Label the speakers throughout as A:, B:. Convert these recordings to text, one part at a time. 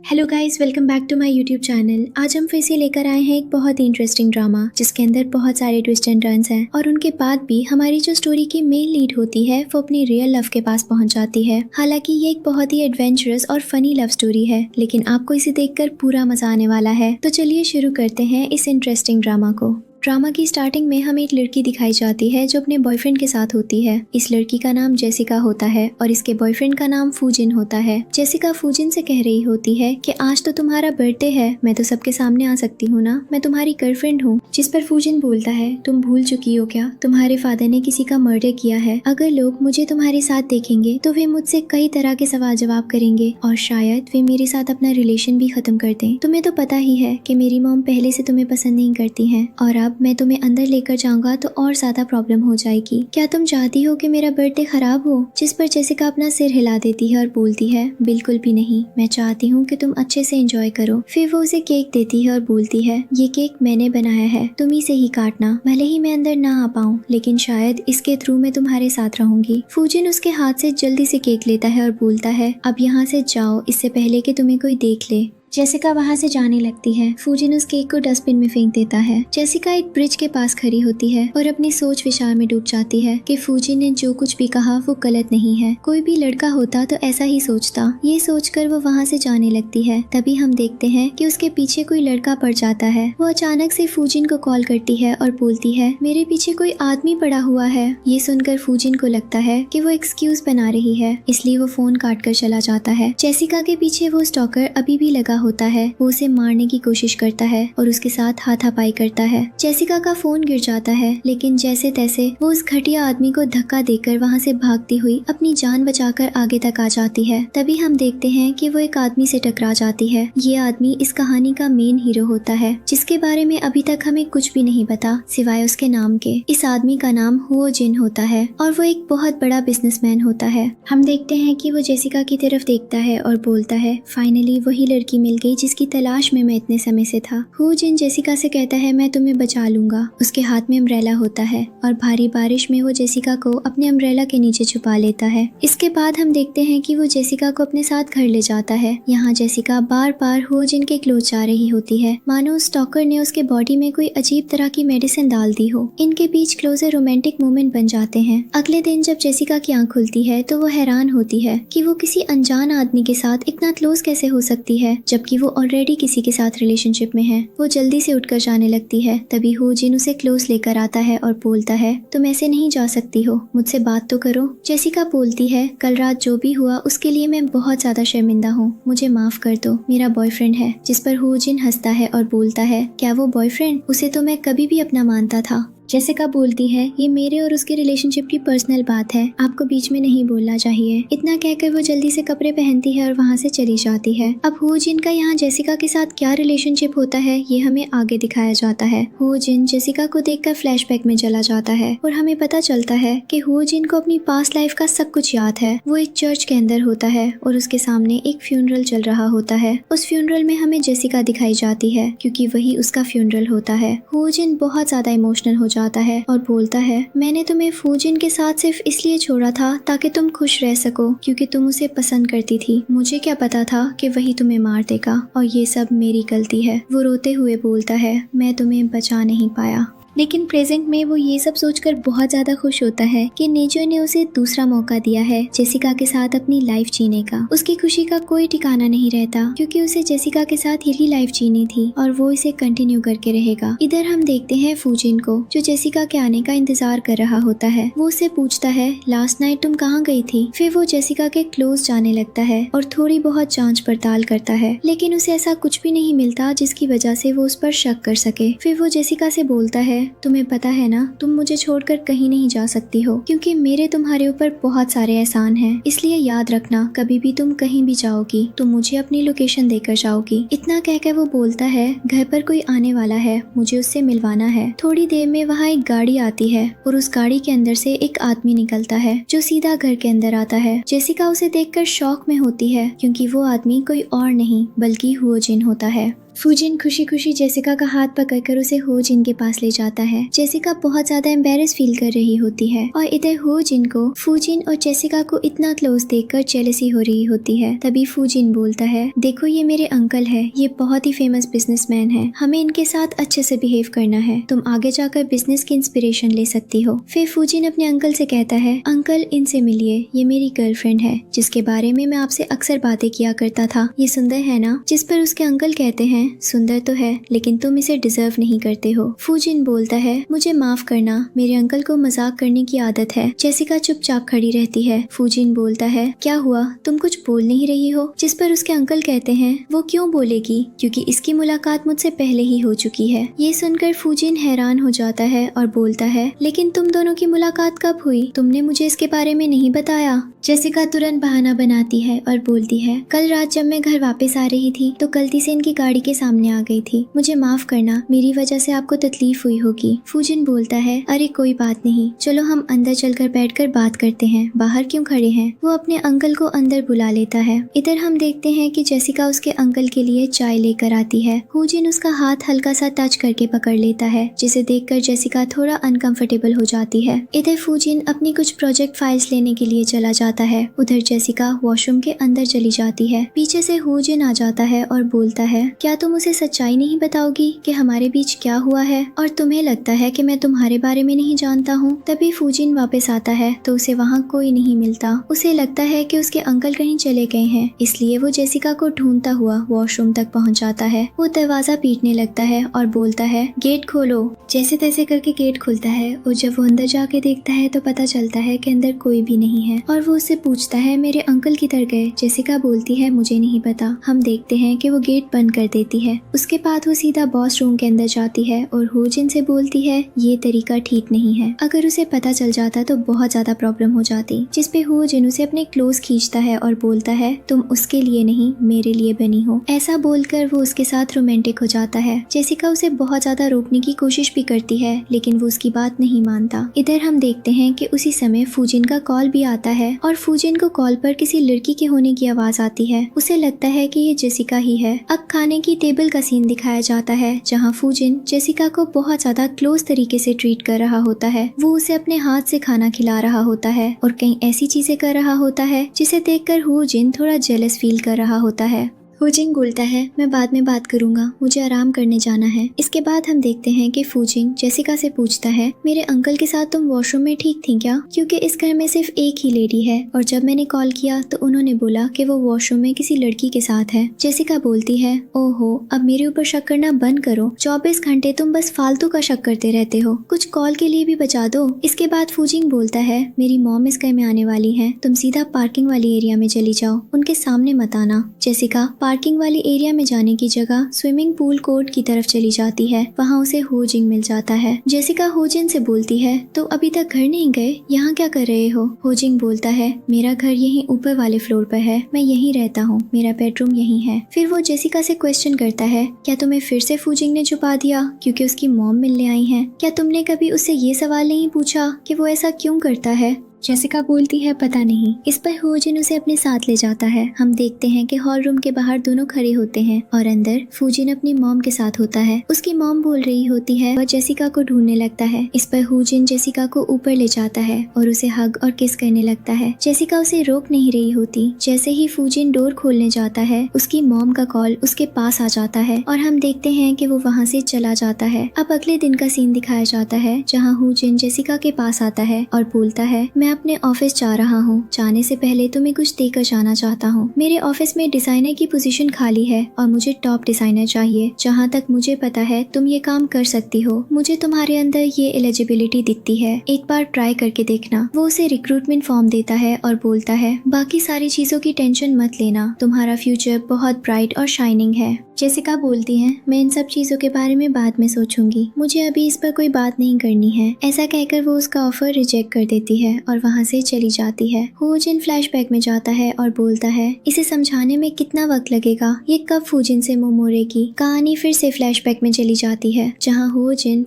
A: Hello guys, welcome back to my YouTube channel. आज हम फिर से लेकर आए हैं एक बहुत ही इंटरेस्टिंग ड्रामा जिसके अंदर बहुत सारे ट्विस्ट एंड टर्न्स हैं और उनके बाद भी हमारी जो स्टोरी की मेन लीड होती है वो अपनी रियल लव के पास पहुंच जाती है। हालांकि ये एक बहुत ही एडवेंचरस और फनी लव स्टोरी है, लेकिन आपको इसे देखकर पूरा मजा आने वाला है। तो चलिए शुरू करते हैं इस इंटरेस्टिंग ड्रामा को। ड्रामा की स्टार्टिंग में हमें एक लड़की दिखाई जाती है जो अपने बॉयफ्रेंड के साथ होती है। इस लड़की का नाम जेसिका होता है और इसके बॉयफ्रेंड का नाम फूजिन होता है। जेसिका फूजिन से कह रही होती है कि आज तो तुम्हारा बर्थडे है, मैं तो सबके सामने आ सकती हूँ ना, मैं तुम्हारी गर्लफ्रेंड हूँ। जिस पर फूजिन बोलता है, तुम भूल चुकी हो क्या, तुम्हारे फादर ने किसी का मर्डर किया है। अगर लोग मुझे तुम्हारे साथ देखेंगे तो वे मुझसे कई तरह के सवाल जवाब करेंगे और शायद वे मेरे साथ अपना रिलेशन भी खत्म कर दें। तुम्हें तो पता ही है कि मेरी मॉम पहले से तुम्हें पसंद नहीं करती है और अब मैं तुम्हें अंदर लेकर जाऊंगा तो और ज्यादा प्रॉब्लम हो जाएगी। क्या तुम चाहती हो कि मेरा बर्थडे खराब हो? जिस पर जेसिका अपना सिर हिला देती है और बोलती है, बिल्कुल भी नहीं, मैं चाहती हूँ कि तुम अच्छे से एंजॉय करो। फिर वो उसे केक देती है और बोलती है, ये केक मैंने बनाया है, तुम ही से ही काटना। भले ही मैं अंदर ना आ पाऊँ, लेकिन शायद इसके थ्रू मैं तुम्हारे साथ रहूंगी। फूजिन उसके हाथ से जल्दी से केक लेता है और बोलता है, अब यहाँ से जाओ, इससे पहले कि तुम्हें कोई देख ले। जेसिका वहाँ से जाने लगती है। फूजिन उस केक को डस्टबिन में फेंक देता है। जेसिका एक ब्रिज के पास खड़ी होती है और अपनी सोच विचार में डूब जाती है कि फूजिन ने जो कुछ भी कहा वो गलत नहीं है। कोई भी लड़का होता तो ऐसा ही सोचता। ये सोचकर वो वहाँ से जाने लगती है। तभी हम देखते हैं कि उसके पीछे कोई लड़का पड़ जाता है। वो अचानक से फूजिन को कॉल करती है और बोलती है, मेरे पीछे कोई आदमी पड़ा हुआ है। ये सुनकर फूजिन को लगता है कि वो एक्सक्यूज बना रही है, इसलिए वो फोन काट कर चला जाता है। जेसिका के पीछे वो स्टॉकर अभी भी लगा होता है। वो उसे मारने की कोशिश करता है और उसके साथ हाथापाई करता है। जेसिका का फोन गिर जाता है, लेकिन जैसे तैसे वो उस घटिया आदमी को धक्का देकर वहाँ से भागती हुई अपनी जान बचाकर आगे तक आ जाती है। तभी हम देखते हैं कि वो एक आदमी से टकरा जाती है। ये आदमी इस कहानी का मेन हीरो होता है, जिसके बारे में अभी तक हमें कुछ भी नहीं पता सिवाय उसके नाम के। इस आदमी का नाम हुओ जिन होता है और वो एक बहुत बड़ा बिजनेसमैन होता है। हम देखते हैं कि वो जेसिका की तरफ देखता है और बोलता है, फाइनली वही लड़की मिल गई जिसकी तलाश में मैं इतने समय से था। हुओ जिन जेसिका से कहता है, मैं तुम्हें बचा लूंगा। उसके हाथ में अम्ब्रेला होता है और भारी बारिश में वो जेसिका को अपने अम्ब्रेला के नीचे छुपा लेता है। इसके बाद हम देखते हैं कि वो जेसिका को अपने साथ घर ले जाता है। यहाँ जेसिका बार बार हुओ जिन के क्लोज जा रही होती है, मानो उस स्टॉकर ने उसके बॉडी में कोई अजीब तरह की मेडिसिन डाल दी हो। इनके बीच क्लोजर रोमांटिक मोमेंट बन जाते हैं। अगले दिन जब जेसिका की आंख खुलती है तो वो हैरान होती है कि वो किसी अनजान आदमी के साथ इतना क्लोज कैसे हो सकती है, जबकि वो ऑलरेडी किसी के साथ रिलेशनशिप में है। वो जल्दी से उठकर जाने लगती है। तभी हुओ जिन उसे क्लोज लेकर आता है और बोलता है, तुम ऐसे नहीं जा सकती हो, मुझसे बात तो करो। जेसिका बोलती है, कल रात जो भी हुआ उसके लिए मैं बहुत ज्यादा शर्मिंदा हूँ, मुझे माफ कर दो, मेरा बॉयफ्रेंड है। जिस पर हुओ जिन हंसता है और बोलता है, क्या वो बॉयफ्रेंड? उसे तो मैं कभी भी अपना मानता था। जेसिका बोलती है, ये मेरे और उसके रिलेशनशिप की पर्सनल बात है, आपको बीच में नहीं बोलना चाहिए। इतना कहकर वो जल्दी से कपड़े पहनती है और वहाँ से चली जाती है। अब हुओ जिन का यहाँ जेसिका के साथ क्या रिलेशनशिप होता है ये हमें आगे दिखाया जाता है। हुओ जिन जेसिका को देखकर फ्लैशबैक में चला जाता है और हमें पता चलता है कि हुओ जिन को अपनी पास्ट लाइफ का सब कुछ याद है। वो एक चर्च के अंदर होता है और उसके सामने एक फ्यूनरल चल रहा होता है। उस फ्यूनरल में हमें जेसिका दिखाई जाती है क्योंकि वही उसका फ्यूनरल होता है। हुओ जिन बहुत ज्यादा इमोशनल हो जाता है और बोलता है, मैंने तुम्हें फूजिन के साथ सिर्फ इसलिए छोड़ा था ताकि तुम खुश रह सको, क्योंकि तुम उसे पसंद करती थी। मुझे क्या पता था कि वही तुम्हें मार देगा और ये सब मेरी गलती है। वो रोते हुए बोलता है, मैं तुम्हें बचा नहीं पाया। लेकिन प्रेजेंट में वो ये सब सोचकर बहुत ज्यादा खुश होता है कि नेचर ने उसे दूसरा मौका दिया है जेसिका के साथ अपनी लाइफ जीने का। उसकी खुशी का कोई ठिकाना नहीं रहता क्योंकि उसे जेसिका के साथ यही लाइफ जीनी थी और वो इसे कंटिन्यू करके रहेगा। इधर हम देखते हैं फूजिन को जो जेसिका के आने का इंतजार कर रहा होता है। वो उससे पूछता है, लास्ट नाइट तुम कहाँ गई थी? फिर वो जेसिका के क्लोज जाने लगता है और थोड़ी बहुत जांच पड़ताल करता है, लेकिन उसे ऐसा कुछ भी नहीं मिलता जिसकी वजह से वो उस पर शक कर सके। फिर वो जेसिका से बोलता है, तुम्हें पता है ना, तुम मुझे छोड़कर कहीं नहीं जा सकती हो क्योंकि मेरे तुम्हारे ऊपर बहुत सारे एहसान हैं। इसलिए याद रखना, कभी भी तुम कहीं भी जाओगी तो मुझे अपनी लोकेशन देकर जाओगी। इतना कहकर वो बोलता है, घर पर कोई आने वाला है, मुझे उससे मिलवाना है। थोड़ी देर में वहाँ एक गाड़ी आती है और उस गाड़ी के अंदर से एक आदमी निकलता है जो सीधा घर के अंदर आता है। जेसिका उसे देखकर शॉक में होती है क्योंकि वो आदमी कोई और नहीं बल्कि हुओ जिन होता है। फूजिन खुशी खुशी जेसिका का हाथ पकड़कर उसे हो जिन के पास ले जाता है। जेसिका बहुत ज्यादा एम्बेरस फील कर रही होती है और इधर हो जिन को फूजिन और जेसिका को इतना क्लोज देखकर जेलसी हो रही होती है। तभी फूजिन बोलता है, देखो ये मेरे अंकल है, ये बहुत ही फेमस बिजनेसमैन है, हमें इनके साथ अच्छे से बिहेव करना है, तुम आगे जाकर बिजनेस की इंस्पिरेशन ले सकती हो। फिर फूजिन अपने अंकल से कहता है, अंकल इनसे मिलिए, ये मेरी गर्लफ्रेंड है जिसके बारे में मैं आपसे अक्सर बातें किया करता था, ये सुंदर है ना। जिस पर उसके अंकल कहते हैं, सुंदर तो है लेकिन तुम इसे डिजर्व नहीं करते हो। फूजिन बोलता है, मुझे माफ करना, मेरे अंकल को मजाक करने की आदत है। जेसिका चुपचाप खड़ी रहती है। फूजिन बोलता है, क्या हुआ, तुम कुछ बोल नहीं रही हो। जिस पर उसके अंकल कहते हैं, वो क्यों बोलेगी, क्योंकि इसकी मुलाकात मुझसे पहले ही हो चुकी है। ये सुनकर फूजिन हैरान हो जाता है और बोलता है, लेकिन तुम दोनों की मुलाकात कब हुई, तुमने मुझे इसके बारे में नहीं बताया। जेसिका तुरंत बहाना बनाती है और बोलती है, कल रात जब मैं घर वापस आ रही थी तो गलती से इनकी गाड़ी के सामने आ गई थी, मुझे माफ करना, मेरी वजह से आपको तकलीफ हुई होगी। फूजिन बोलता है, अरे कोई बात नहीं, चलो हम अंदर चलकर बैठकर बात करते हैं, बाहर क्यों खड़े हैं। वो अपने अंकल को अंदर बुला लेता है। इधर हम देखते हैं कि जेसिका उसके अंकल के लिए चाय लेकर आती है। फूजिन उसका हाथ हल्का सा टच करके पकड़ लेता है, जिसे देखकर जेसिका थोड़ा अनकंफर्टेबल हो जाती है। इधर फूजिन अपनी कुछ प्रोजेक्ट फाइल्स लेने के लिए चला जाता है। उधर जेसिका वॉशरूम के अंदर चली जाती है। पीछे से फूजिन आ जाता है और बोलता है, क्या तुम उसे सच्चाई नहीं बताओगी कि हमारे बीच क्या हुआ है, और तुम्हें लगता है कि मैं तुम्हारे बारे में नहीं जानता हूँ। तभी फूजिन वापस आता है तो उसे वहाँ कोई नहीं मिलता। उसे लगता है कि उसके अंकल कहीं चले गए हैं, इसलिए वो जेसिका को ढूंढता हुआ वॉशरूम तक पहुँच जाता है। वो दरवाजा पीटने लगता है और बोलता है, गेट खोलो। जैसे तैसे करके गेट खुलता है और जब वो अंदर जाके देखता है तो पता चलता है कि अंदर कोई भी नहीं है और वो उससे पूछता है, मेरे अंकल किधर गए। जेसिका बोलती है, मुझे नहीं पता। हम देखते हैं कि वो गेट बंद कर देती है। उसके बाद वो सीधा बॉस रूम के अंदर जाती है और होजिन से बोलती है, ये तरीका ठीक नहीं है, अगर उसे पता चल जाता तो बहुत ज्यादा प्रॉब्लम हो जाती। जिस पे होजिन उसे अपने क्लोज खींचता है और बोलता है, तुम उसके लिए नहीं मेरे लिए बनी हो। ऐसा बोलकर वो उसके साथ रोमांटिक हो जाता है। जेसिका उसे बहुत ज्यादा रोकने की कोशिश भी करती है लेकिन वो उसकी बात नहीं मानता। इधर हम देखते हैं कि उसी समय फूजिन का कॉल भी आता है और फूजिन को कॉल पर किसी लड़की के होने की आवाज आती है। उसे लगता है कि ये जेसिका ही है। अब खाने की टेबल का सीन दिखाया जाता है जहाँ फूजिन जेसिका को बहुत ज्यादा क्लोज तरीके से ट्रीट कर रहा होता है। वो उसे अपने हाथ से खाना खिला रहा होता है और कई ऐसी चीजें कर रहा होता है जिसे देखकर फूजिन थोड़ा जेलस फील कर रहा होता है। फूजिन बोलता है, मैं बाद में बात करूंगा, मुझे आराम करने जाना है। इसके बाद हम देखते हैं कि फूजिन जेसिका से पूछता है, मेरे अंकल के साथ तुम वॉशरूम में ठीक थी क्या, क्योंकि इस घर में सिर्फ एक ही लेडी है और जब मैंने कॉल किया तो उन्होंने बोला कि वो वॉशरूम में किसी लड़की के साथ है। जेसिका बोलती है, ओहो, अब मेरे ऊपर शक करना बंद करो, 24 घंटे तुम बस फालतू का शक करते रहते हो, कुछ कॉल के लिए भी बचा दो। इसके बाद फूजिन बोलता है, मेरी मॉम इस घर में आने वाली है, तुम सीधा पार्किंग वाली एरिया में चली जाओ, उनके सामने मत आना। जेसिका पार्किंग वाली एरिया में जाने की जगह स्विमिंग पूल कोर्ट की तरफ चली जाती है। वहाँ उसे होजिन मिल जाता है। जेसिका होजिन से बोलती है, तो अभी तक घर नहीं गए, यहाँ क्या कर रहे हो। होजिन बोलता है, मेरा घर यहीं ऊपर वाले फ्लोर पर है, मैं यहीं रहता हूँ, मेरा बेडरूम यहीं है। फिर वो जेसिका से क्वेश्चन करता है, क्या तुम्हें फिर से फूजिन ने छुपा दिया क्योंकि उसकी मॉम मिलने आई है। क्या तुमने कभी उससे ये सवाल नहीं पूछा कि वो ऐसा क्यों करता है। जेसिका बोलती है, पता नहीं। इस पर होजिन उसे अपने साथ ले जाता है। हम देखते हैं कि हॉल रूम के बाहर दोनों खड़े होते हैं और अंदर फूजिन अपनी मॉम के साथ होता है। उसकी मॉम बोल रही होती है, वह जेसिका को ढूंढने लगता है। इस पर होजिन जेसिका को ऊपर ले जाता है और उसे हग और किस करने लगता है। जेसिका उसे रोक नहीं रही होती। जैसे ही फूजिन डोर खोलने जाता है, उसकी मॉम का कॉल उसके पास आ जाता है और हम देखते हैं कि वो वहाँ से चला जाता है। अब अगले दिन का सीन दिखाया जाता है जहाँ होजिन जेसिका के पास आता है और बोलता है, मैं अपने ऑफिस जा रहा हूँ, जाने से पहले तुम्हें कुछ देकर जाना चाहता हूँ। मेरे ऑफिस में डिजाइनर की पोजीशन खाली है और मुझे टॉप डिजाइनर चाहिए। जहाँ तक मुझे पता है तुम ये काम कर सकती हो, मुझे तुम्हारे अंदर ये एलिजिबिलिटी दिखती है, एक बार ट्राई करके देखना। वो उसे रिक्रूटमेंट फॉर्म देता है और बोलता है, बाकी सारी चीजों की टेंशन मत लेना, तुम्हारा फ्यूचर बहुत ब्राइट और शाइनिंग है। जेसिका बोलती है, मैं इन सब चीजों के बारे में बाद में सोचूंगी, मुझे अभी इस पर कोई बात नहीं करनी है। ऐसा कहकर वो उसका ऑफर रिजेक्ट कर देती है और और वहाँ से चली जाती है। फूजिन फ्लैशबैक में जाता है और बोलता है इसे समझाने में कितना वक्त लगेगा, ये कब फूजिन से मुंह मोड़ेगी। कहानी फिर से फ्लैशबैक में चली जाती है जहाँ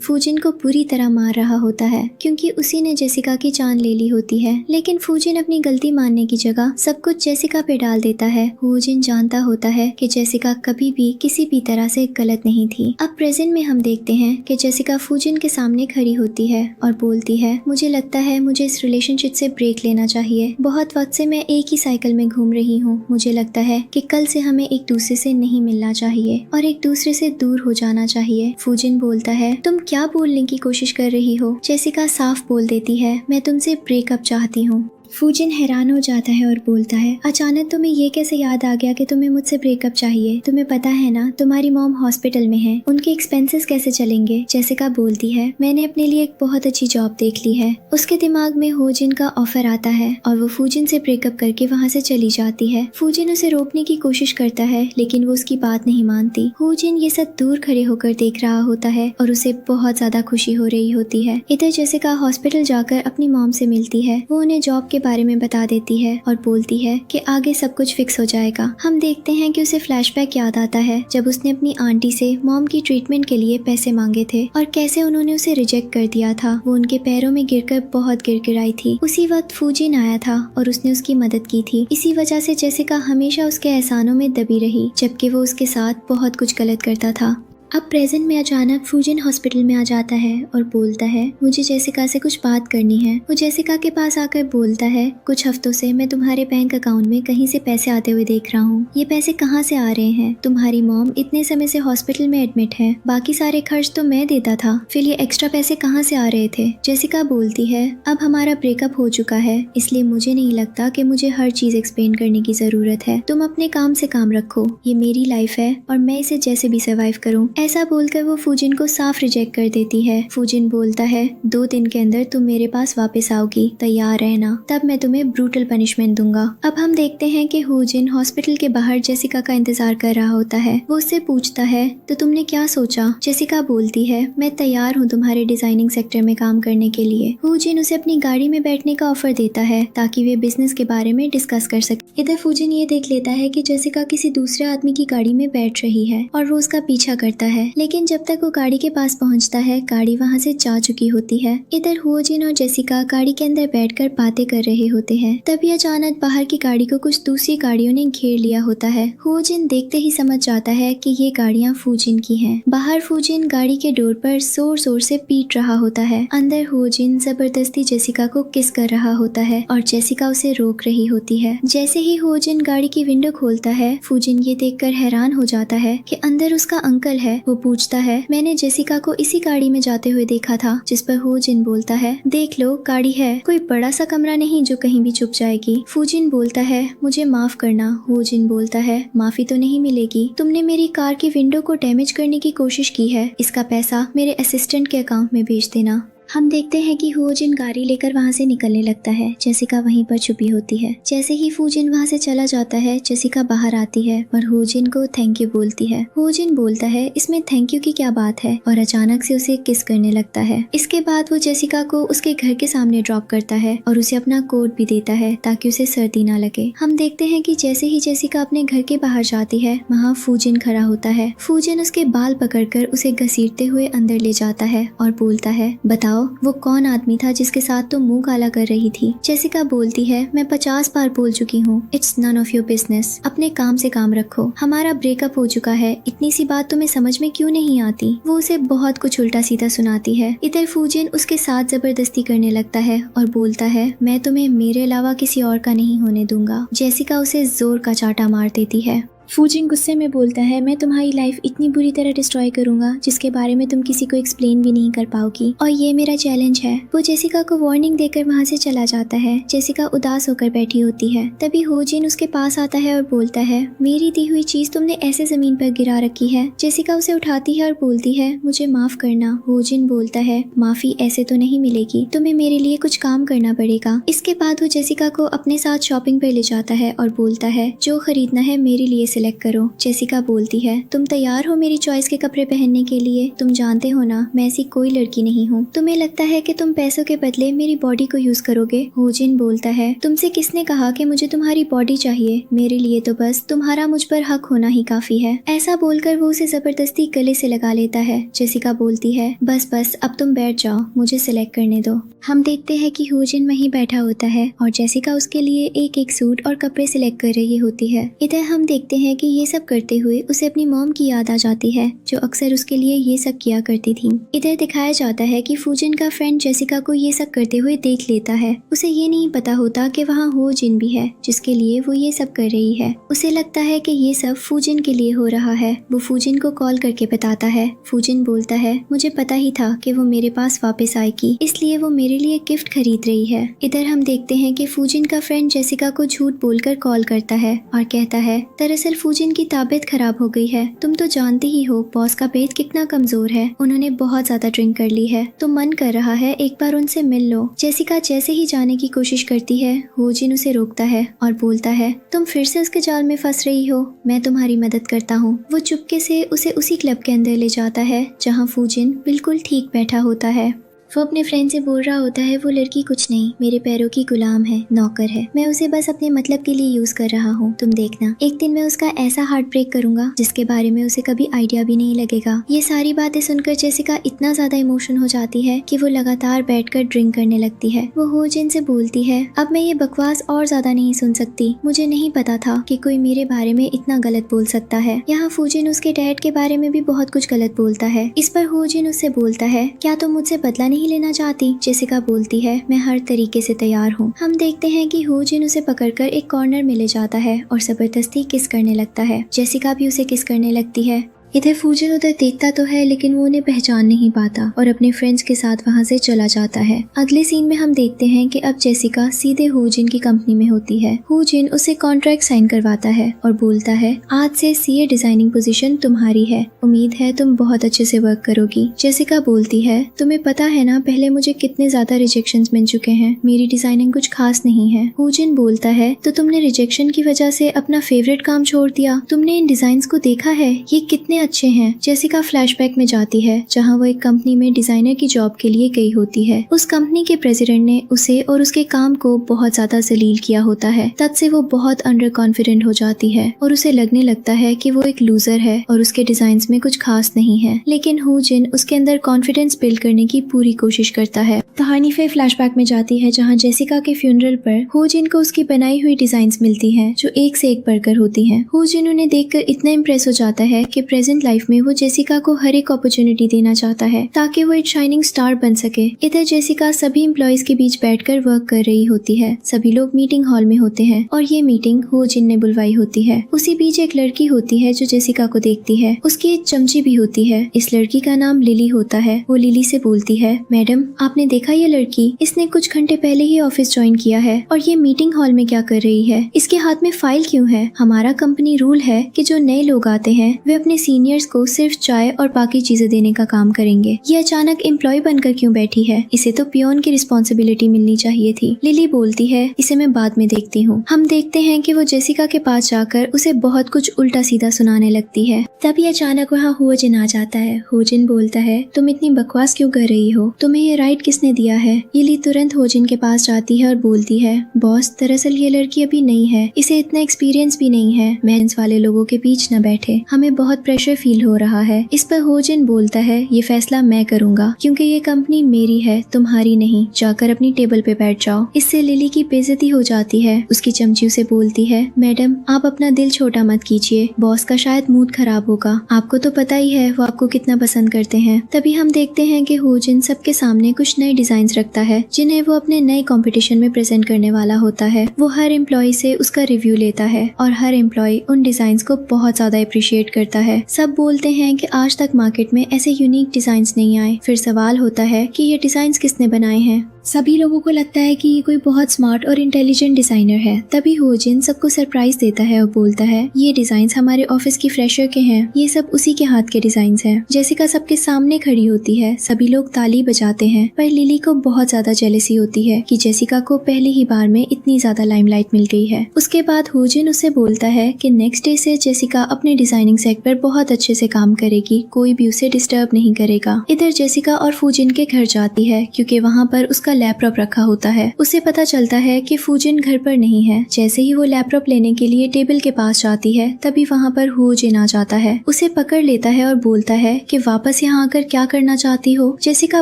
A: फूजिन को पूरी तरह मार रहा होता है क्योंकि उसी ने जेसिका की जान ले ली होती है। लेकिन फूजिन अपनी गलती मानने की जगह सब कुछ जेसिका पे डाल देता है। फूजिन जानता होता है कि जेसिका कभी भी किसी भी तरह से गलत नहीं थी। अब प्रेजेंट में हम देखते हैं कि जेसिका फूजिन के सामने खड़ी होती है और बोलती है मुझे लगता है मुझे इस रिलेशनशिप से ब्रेक लेना चाहिए। बहुत वक्त से मैं एक ही साइकिल में घूम रही हूँ। मुझे लगता है कि कल से हमें एक दूसरे से नहीं मिलना चाहिए और एक दूसरे से दूर हो जाना चाहिए। फूजिन बोलता है तुम क्या बोलने की कोशिश कर रही हो। जेसिका साफ बोल देती है मैं तुमसे ब्रेकअप चाहती हूँ। फूजिन हैरान हो जाता है और बोलता है अचानक तुम्हें ये कैसे याद आ गया कि तुम्हें मुझसे ब्रेकअप चाहिए। तुम्हें पता है ना तुम्हारी मॉम हॉस्पिटल में है, उनके एक्सपेंसेस कैसे चलेंगे। जेसिका बोलती है मैंने अपने लिए एक बहुत अच्छी जॉब देख ली है। उसके दिमाग में फूजिन का ऑफर आता है और वो फूजिन से ब्रेकअप करके वहाँ से चली जाती है। फूजिन उसे रोकने की कोशिश करता है लेकिन वो उसकी बात नहीं मानती। फूजिन ये सब दूर खड़े होकर देख रहा होता है और उसे बहुत ज्यादा खुशी हो रही होती है। इधर जेसिका हॉस्पिटल जाकर अपनी मॉम से मिलती है। वो उन्हें जॉब के बारे में बता देती है और बोलती है कि आगे सब कुछ फिक्स हो जाएगा। हम देखते हैं कि उसे फ्लैशबैक याद आता है जब उसने अपनी आंटी से मॉम की ट्रीटमेंट के लिए पैसे मांगे थे और कैसे उन्होंने उसे रिजेक्ट कर दिया था। वो उनके पैरों में गिरकर बहुत गिड़गिड़ाई थी। उसी वक्त फूजिन आया था और उसने उसकी मदद की थी। इसी वजह से जेसिका हमेशा उसके एहसानों में दबी रही जबकि वो उसके साथ बहुत कुछ गलत करता था। अब प्रेजेंट में अचानक फूजिन हॉस्पिटल में आ जाता है और बोलता है मुझे जेसिका से कुछ बात करनी है। वो जेसिका के पास आकर बोलता है कुछ हफ्तों से मैं तुम्हारे बैंक अकाउंट में कहीं से पैसे आते हुए देख रहा हूँ। ये पैसे कहाँ से आ रहे हैं। तुम्हारी मॉम इतने समय से हॉस्पिटल में एडमिट है, बाकी सारे खर्च तो मैं देता था, फिर ये एक्स्ट्रा पैसे कहाँ से आ रहे थे। जेसिका बोलती है अब हमारा ब्रेकअप हो चुका है इसलिए मुझे नहीं लगता कि मुझे हर चीज एक्सप्लेन करने की जरूरत है। तुम अपने काम से काम रखो, ये मेरी लाइफ है और मैं इसे जैसे भी सर्वाइव करूँ। ऐसा बोलकर वो फूजिन को साफ रिजेक्ट कर देती है। फूजिन बोलता है 2 दिन के अंदर तुम मेरे पास वापस आओगी, तैयार रहना, तब मैं तुम्हें ब्रूटल पनिशमेंट दूंगा। अब हम देखते हैं कि फूजिन हॉस्पिटल के बाहर जेसिका का इंतजार कर रहा होता है। वो उससे पूछता है तो तुमने क्या सोचा। जेसिका बोलती है मैं तैयार हूँ तुम्हारे डिजाइनिंग सेक्टर में काम करने के लिए। फूजिन उसे अपनी गाड़ी में बैठने का ऑफर देता है ताकि वे बिजनेस के बारे में डिस्कस कर सके। इधर फूजिन ये देख लेता है कि जेसिका किसी दूसरे आदमी की गाड़ी में बैठ रही है और वो उसका पीछा करता है। लेकिन जब तक वो गाड़ी के पास पहुंचता है गाड़ी वहां से जा चुकी होती है। इधर फूजिन और जेसिका गाड़ी के अंदर बैठकर बातें कर रहे होते हैं। तभी अचानक बाहर की गाड़ी को कुछ दूसरी गाड़ियों ने घेर लिया होता है। फूजिन देखते ही समझ जाता है कि ये गाड़ियां फूजिन की हैं। बाहर फूजिन गाड़ी के डोर पर जोर जोर से पीट रहा होता है। अंदर फूजिन जबरदस्ती जेसिका को किस कर रहा होता है और जेसिका उसे रोक रही होती है। जैसे ही फूजिन गाड़ी की विंडो खोलता है फूजिन ये देखकर हैरान हो जाता है कि अंदर उसका अंकल है। वो पूछता है मैंने जेसिका को इसी गाड़ी में जाते हुए देखा था। जिस पर फूजिन बोलता है देख लो गाड़ी है, कोई बड़ा सा कमरा नहीं जो कहीं भी छुप जाएगी। फूजिन बोलता है मुझे माफ करना। फूजिन बोलता है माफी तो नहीं मिलेगी, तुमने मेरी कार की विंडो को डैमेज करने की कोशिश की है, इसका पैसा मेरे असिस्टेंट के अकाउंट में भेज देना। हम देखते हैं कि फूजिन गाड़ी लेकर वहाँ से निकलने लगता है। जेसिका वहीं पर छुपी होती है। जैसे ही फूजिन वहाँ से चला जाता है जेसिका बाहर आती है और फूजिन को थैंक यू बोलती है। फूजिन बोलता है इसमें थैंक यू की क्या बात है और अचानक से उसे किस करने लगता है। इसके बाद वो जेसिका को उसके घर के सामने ड्रॉप करता है और उसे अपना कोट भी देता है ताकि उसे सर्दी ना लगे। हम देखते हैं कि जैसे ही जेसिका अपने घर के बाहर जाती है वहाँ फूजिन खड़ा होता है। फूजिन उसके बाल पकड़कर उसे घसीटते हुए अंदर ले जाता है और बोलता है बताओ वो कौन आदमी था जिसके साथ तुम मुंह काला कर रही थी। जेसिका बोलती है मैं 50 बार बोल चुकी हूँ, it's none of your business, अपने काम से काम रखो, हमारा ब्रेकअप हो चुका है, इतनी सी बात तुम्हें समझ में क्यों नहीं आती। वो उसे बहुत कुछ उल्टा सीधा सुनाती है। इधर फूजिन उसके साथ जबरदस्ती करने लगता है और बोलता है मैं तुम्हें मेरे अलावा किसी और का नहीं होने दूंगा। जेसिका उसे जोर का चाटा मार देती है। फूजिन गुस्से में बोलता है मैं तुम्हारी लाइफ इतनी बुरी तरह डिस्ट्रॉय करूंगा जिसके बारे में तुम किसी को एक्सप्लेन भी नहीं कर पाओगी और ये मेरा चैलेंज है। वो जेसिका को वार्निंग देकर वहाँ से चला जाता है। जेसिका उदास होकर बैठी होती है। तभी फूजिन उसके पास आता है और बोलता है मेरी दी हुई चीज तुमने ऐसे जमीन पर गिरा रखी है। जेसिका उसे उठाती है और बोलती है मुझे माफ करना। फूजिन बोलता है माफी ऐसे तो नहीं मिलेगी, तुम्हें मेरे लिए कुछ काम करना पड़ेगा। इसके बाद वो जेसिका को अपने साथ शॉपिंग पर ले जाता है और बोलता है जो खरीदना है मेरे लिए सिलेक्ट करो। जेसिका बोलती है, तुम तैयार हो मेरी चॉइस के कपड़े पहनने के लिए? तुम जानते हो ना, मैं ऐसी कोई लड़की नहीं हूँ। तुम्हें लगता है कि तुम पैसों के बदले मेरी बॉडी को यूज करोगे? होजिन बोलता है, तुमसे किसने कहा कि मुझे तुम्हारी बॉडी चाहिए? मेरे लिए तो बस तुम्हारा मुझ पर हक होना ही काफी है। ऐसा बोलकर वो उसे जबरदस्ती गले से लगा लेता है। जेसिका बोलती है, बस बस अब तुम बैठ जाओ, मुझे सिलेक्ट करने दो। हम देखते हैं कि होजिन वहीं बैठा होता है और जेसिका उसके लिए एक एक सूट और कपड़े सिलेक्ट कर रही होती है। इधर हम देखते हैं कि ये सब करते हुए उसे अपनी मॉम की याद आ जाती है, जो अक्सर उसके लिए ये सब किया करती थी। इधर दिखाया जाता है कि फूजिन का फ्रेंड जेसिका को ये सब करते हुए देख लेता है। उसे ये नहीं पता होता कि वहाँ होजिन भी है, जिसके लिए वो ये सब कर रही है। उसे लगता है कि ये सब फूजिन के लिए हो रहा है। वो फूजिन को कॉल करके बताता है। फूजिन बोलता है, मुझे पता ही था कि वो मेरे पास वापस आएगी, इसलिए वो मेरे लिए गिफ्ट खरीद रही है। इधर हम देखते हैं कि फूजिन का फ्रेंड जेसिका को झूठ बोलकर कॉल करता है और कहता है, दरअसल फूजिन की तबीयत खराब हो गई है। तुम तो जानते ही हो बॉस का पेट कितना कमजोर है, उन्होंने बहुत ज्यादा ड्रिंक कर ली है, तो मन कर रहा है एक बार उनसे मिल लो। जेसिका जैसे ही जाने की कोशिश करती है, होजिन उसे रोकता है और बोलता है, तुम फिर से उसके जाल में फंस रही हो, मैं तुम्हारी मदद करता हूँ। वो चुपके से उसे उसी क्लब के अंदर ले जाता है जहाँ फूजिन बिल्कुल ठीक बैठा होता है। वो अपने फ्रेंड से बोल रहा होता है, वो लड़की कुछ नहीं, मेरे पैरों की गुलाम है, नौकर है, मैं उसे बस अपने मतलब के लिए यूज कर रहा हूँ। तुम देखना, एक दिन मैं उसका ऐसा हार्ट ब्रेक करूंगा जिसके बारे में उसे कभी आइडिया भी नहीं लगेगा। ये सारी बातें सुनकर जेसिका इतना ज्यादा इमोशन हो जाती है कि वो लगातार बैठकर ड्रिंक करने लगती है। वो होजिन से बोलती है, अब मैं ये बकवास और ज्यादा नहीं सुन सकती, मुझे नहीं पता था कि कोई मेरे बारे में इतना गलत बोल सकता है। यहाँ फूजिन उसके डैड के बारे में भी बहुत कुछ गलत बोलता है। इस पर होजिन उससे बोलता है, क्या तुम मुझसे बदला नहीं लेना चाहती? जेसिका बोलती है, मैं हर तरीके से तैयार हूँ। हम देखते हैं कि होजिन उसे पकड़कर एक कॉर्नर में ले जाता है और जबरदस्ती किस करने लगता है। जेसिका भी उसे किस करने लगती है। इधर फूजिन उधर देखता तो है लेकिन वो उन्हें पहचान नहीं पाता और अपने फ्रेंड्स के साथ वहाँ से चला जाता है। अगले सीन में हम देखते हैं कि अब जेसिका सीधे होजिन की कंपनी में होती है। होजिन उसे कॉन्ट्रैक्ट साइन करवाता है और बोलता है, आज से सीए डिजाइनिंग पोजीशन तुम्हारी है, उम्मीद है तुम बहुत अच्छे से वर्क करोगी। जेसिका बोलती है, तुम्हें पता है ना पहले मुझे कितने ज्यादा रिजेक्शंस मिल चुके हैं, मेरी डिजाइनिंग कुछ खास नहीं है। होजिन बोलता है, तो तुमने रिजेक्शन की वजह से अपना फेवरेट काम छोड़ दिया, तुमने इन डिजाइन को देखा है, ये कितने अच्छे हैं। जेसिका फ्लैशबैक में जाती है जहां वो एक कंपनी में डिजाइनर की जॉब के लिए गई होती है। उस कंपनी के प्रेसिडेंट ने उसे और उसके काम को बहुत ज्यादा जलील किया होता है। तब से वो बहुत अंडर कॉन्फिडेंट हो जाती है और उसे लगने लगता है कि वो एक लूजर है और उसके डिजाइन्स में कुछ खास नहीं है। लेकिन होजिन उसके अंदर कॉन्फिडेंस बिल्ड करने की पूरी कोशिश करता है। कहानी फिर फ्लैशबैक में जाती है जहाँ जेसिका के फ्यूनरल पर होजिन को उसकी बनाई हुई डिजाइन्स मिलती हैं जो एक से एक बढ़कर होती हैं। होजिन उन्हें देखकर इतना इम्प्रेस हो जाता है कि प्रेजेंट लाइफ में वो जेसिका को हर एक अपॉर्चुनिटी देना चाहता है ताकि वो एक शाइनिंग स्टार बन सके। इधर जेसिका सभी एम्प्लॉइज के बीच बैठकर वर्क कर रही होती है। सभी लोग मीटिंग हॉल में होते हैं और ये मीटिंग होजिन ने बुलवाई होती है। उसी बीच एक लड़की होती है जो जेसिका को देखती है। उसकी एक चमची भी होती है। इस लड़की का नाम लिली होता है। वो लिली से बोलती है, मैडम आपने देखा ये लड़की, इसने कुछ घंटे पहले ही ऑफिस ज्वाइन किया है और ये मीटिंग हॉल में क्या कर रही है, इसके हाथ में फाइल क्यों है? हमारा कंपनी रूल है कि जो नए लोग आते हैं वे अपने सीनियर्स को सिर्फ चाय और बाकी चीजें देने का काम करेंगे। ये अचानक एम्प्लॉय बनकर क्यों बैठी है? इसे तो पियोन की रिस्पॉन्सिबिलिटी मिलनी चाहिए थी। लिली बोलती है, इसे मैं बाद में देखती हूँ। हम देखते हैं कि वो जेसिका के पास जाकर उसे बहुत कुछ उल्टा सीधा सुनाने लगती है। तभी अचानक वहाँ होजिन आ जाता है। होजिन बोलता है, तुम इतनी बकवास क्यों कर रही हो? तुम्हें ये राइट किसने दिया है? लिली तुरंत होजिन के पास जाती है और बोलती है, बॉस दरअसल ये लड़की अभी नई है, इसे इतना एक्सपीरियंस भी नहीं है, मेंस वाले लोगों के बीच न बैठे, हमें बहुत प्रेशर फील हो रहा है। इस पर होजिन बोलता है, ये फैसला मैं करूंगा क्योंकि ये कंपनी मेरी है, तुम्हारी नहीं, जाकर अपनी टेबल पे बैठ जाओ। इससे लिली की बेइज्जती हो जाती है। उसकी चमची उसे बोलती है, मैडम आप अपना दिल छोटा मत कीजिए, बॉस का शायद मूड खराब होगा, आपको तो पता ही है वो आपको कितना पसंद करते हैं। तभी हम देखते हैं कि होजिन सबके सामने कुछ नए डिजाइन रखता है जिन्हें वो अपने नए कंपटीशन में प्रेजेंट करने वाला होता है। वो हर एम्प्लॉय से उसका रिव्यू लेता है और हर एम्प्लॉय उन डिजाइन को बहुत ज्यादा अप्रिशिएट करता है। सब बोलते हैं कि आज तक मार्केट में ऐसे यूनिक डिजाइन्स नहीं आए। फिर सवाल होता है कि ये डिजाइन्स किसने बनाए हैं। सभी लोगों को लगता है कि ये कोई बहुत स्मार्ट और इंटेलिजेंट डिजाइनर है। तभी हो जिन सबको सरप्राइज देता है और बोलता है ये डिजाइन्स हमारे ऑफिस की फ्रेशर के हैं, ये सब उसी के हाथ के डिजाइन्स हैं। जेसिका सबके सामने खड़ी होती है, सभी लोग ताली बजाते हैं, पर लिली को बहुत ज्यादा जेलसी होती है कि जेसिका को पहली ही बार में इतनी ज्यादा लाइमलाइट मिल गई है। उसके बाद हो जिन उसे बोलता है कि नेक्स्ट डे से जेसिका अपने डिजाइनिंग सेट पर बहुत अच्छे से काम करेगी, कोई भी उसे डिस्टर्ब नहीं करेगा। इधर जेसिका और फूजिन के घर जाती है क्योंकि वहाँ पर उसका लैपटॉप रखा होता है। उसे पता चलता है कि फूजिन घर पर नहीं है। जैसे ही वो लैपटॉप लेने के लिए टेबल के पास जाती है तभी वहाँ पर हो जिन आ जाता है, उसे पकड़ लेता है और बोलता है कि वापस यहाँ आकर क्या करना चाहती हो। जेसिका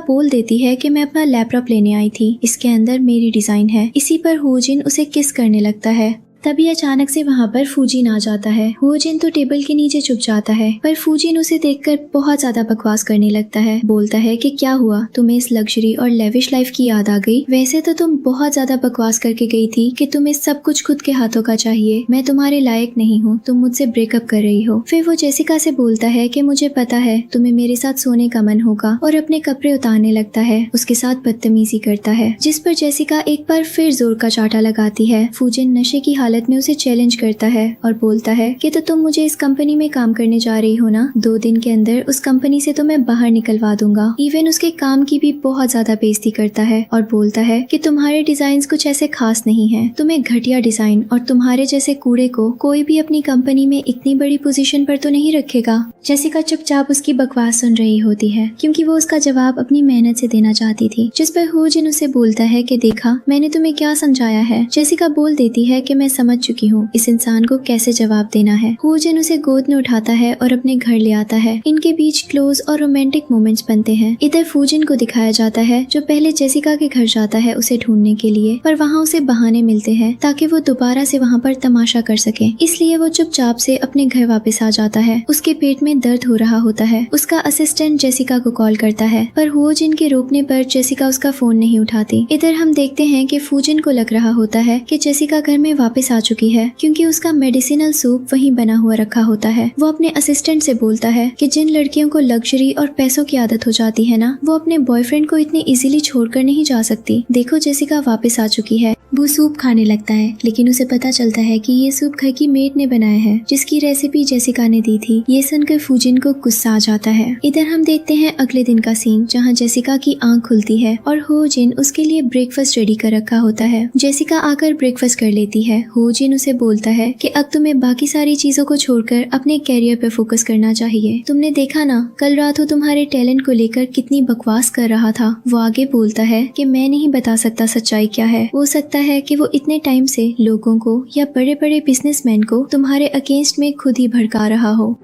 A: बोल देती है कि मैं अपना लैपटॉप लेने आई थी, इसके अंदर मेरी डिजाइन है। इसी पर हो जिन उसे किस करने लगता है। तभी अचानक से वहाँ पर फूजिन आ जाता है। होजिन तो टेबल के नीचे छुप जाता है, पर फूजिन उसे देखकर बहुत ज्यादा बकवास करने लगता है। बोलता है कि क्या हुआ, तुम्हें इस लग्जरी और लेविश लाइफ की याद आ गई? वैसे तो तुम बहुत ज्यादा बकवास करके गई थी कि तुम्हें सब कुछ खुद के हाथों का चाहिए, मैं तुम्हारे लायक नहीं हूँ, तुम मुझसे ब्रेकअप कर रही हो। फिर वो जेसिका से बोलता है कि मुझे पता है तुम्हें मेरे साथ सोने का मन होगा, और अपने कपड़े उतारने लगता है, उसके साथ बदतमीजी करता है, जिस पर जेसिका एक बार फिर जोर का चाटा लगाती है। फूजिन नशे की हालत में उसे चैलेंज करता है और बोलता है कि तो तुम मुझे इस कंपनी में काम करने जा रही हो ना, 2 दिन के अंदर उस कंपनी से तो मैं बाहर निकलवा दूंगा। इवन उसके काम की भी बहुत ज्यादा बेइज्जती करता है और बोलता है कि तुम्हारे डिजाइन कुछ ऐसे खास नहीं है, तुम्हें घटिया डिजाइन और तुम्हारे जैसे कूड़े को कोई भी अपनी कंपनी में इतनी बड़ी पोजीशन पर तो नहीं रखेगा। जेसिका चुपचाप उसकी बकवास सुन रही होती है क्योंकि वो उसका जवाब अपनी मेहनत से देना चाहती थी, जिस पर होजिन उसे बोलता है कि देखा मैंने तुम्हें क्या समझाया है। जेसिका बोल देती है कि मैं समझ चुकी हूँ इस इंसान को कैसे जवाब देना है। होजिन उसे गोद में उठाता है और अपने घर ले आता है। इनके बीच क्लोज और रोमांटिक मोमेंट्स बनते हैं। इधर फूजिन को दिखाया जाता है जो पहले जेसिका के घर जाता है उसे ढूंढने के लिए, पर वहाँ उसे बहाने मिलते हैं ताकि वो दोबारा से वहाँ पर तमाशा कर सके, इसलिए वो चुपचाप से अपने घर वापस आ जाता है। उसके पेट में दर्द हो रहा होता है। उसका असिस्टेंट जेसिका को कॉल करता है, पर होजिन के रोकने पर जेसिका उसका फोन नहीं उठाती। इधर हम देखते हैं कि फूजिन को लग रहा होता है कि जेसिका घर में वापस आ चुकी है क्योंकि उसका मेडिसिनल सूप वहीं बना हुआ रखा होता है। वो अपने असिस्टेंट से बोलता है कि जिन लड़कियों को लग्जरी और पैसों की आदत हो जाती है ना, वो अपने बॉयफ्रेंड को इतनी इजीली छोड़कर नहीं जा सकती। देखो जेसिका वापस आ चुकी है। वो सूप खाने लगता है, लेकिन उसे पता चलता है कि ये सूप घर की मेड ने बनाया है जिसकी रेसिपी जेसिका ने दी थी। ये सुनकर फूजिन को गुस्सा आ जाता है। इधर हम देखते हैं अगले दिन का सीन जहाँ जेसिका की आंख खुलती है और होजिन उसके लिए ब्रेकफास्ट रेडी कर रखा होता है। जेसिका आकर ब्रेकफास्ट कर लेती है। होजिन उसे बोलता है कि अब तुम्हें बाकी सारी चीजों को छोड़कर अपने कैरियर पे फोकस करना चाहिए। तुमने देखा ना कल रात वो तुम्हारे टैलेंट को लेकर कितनी बकवास कर रहा था। वो आगे बोलता है कि मैं नहीं बता सकता सच्चाई क्या है, हो सकता है कि वो इतने टाइम से लोगों को या बड़े बड़े बिजनेसमैन को तुम्हारे अगेंस्ट में खुद ही भड़का रहा हो।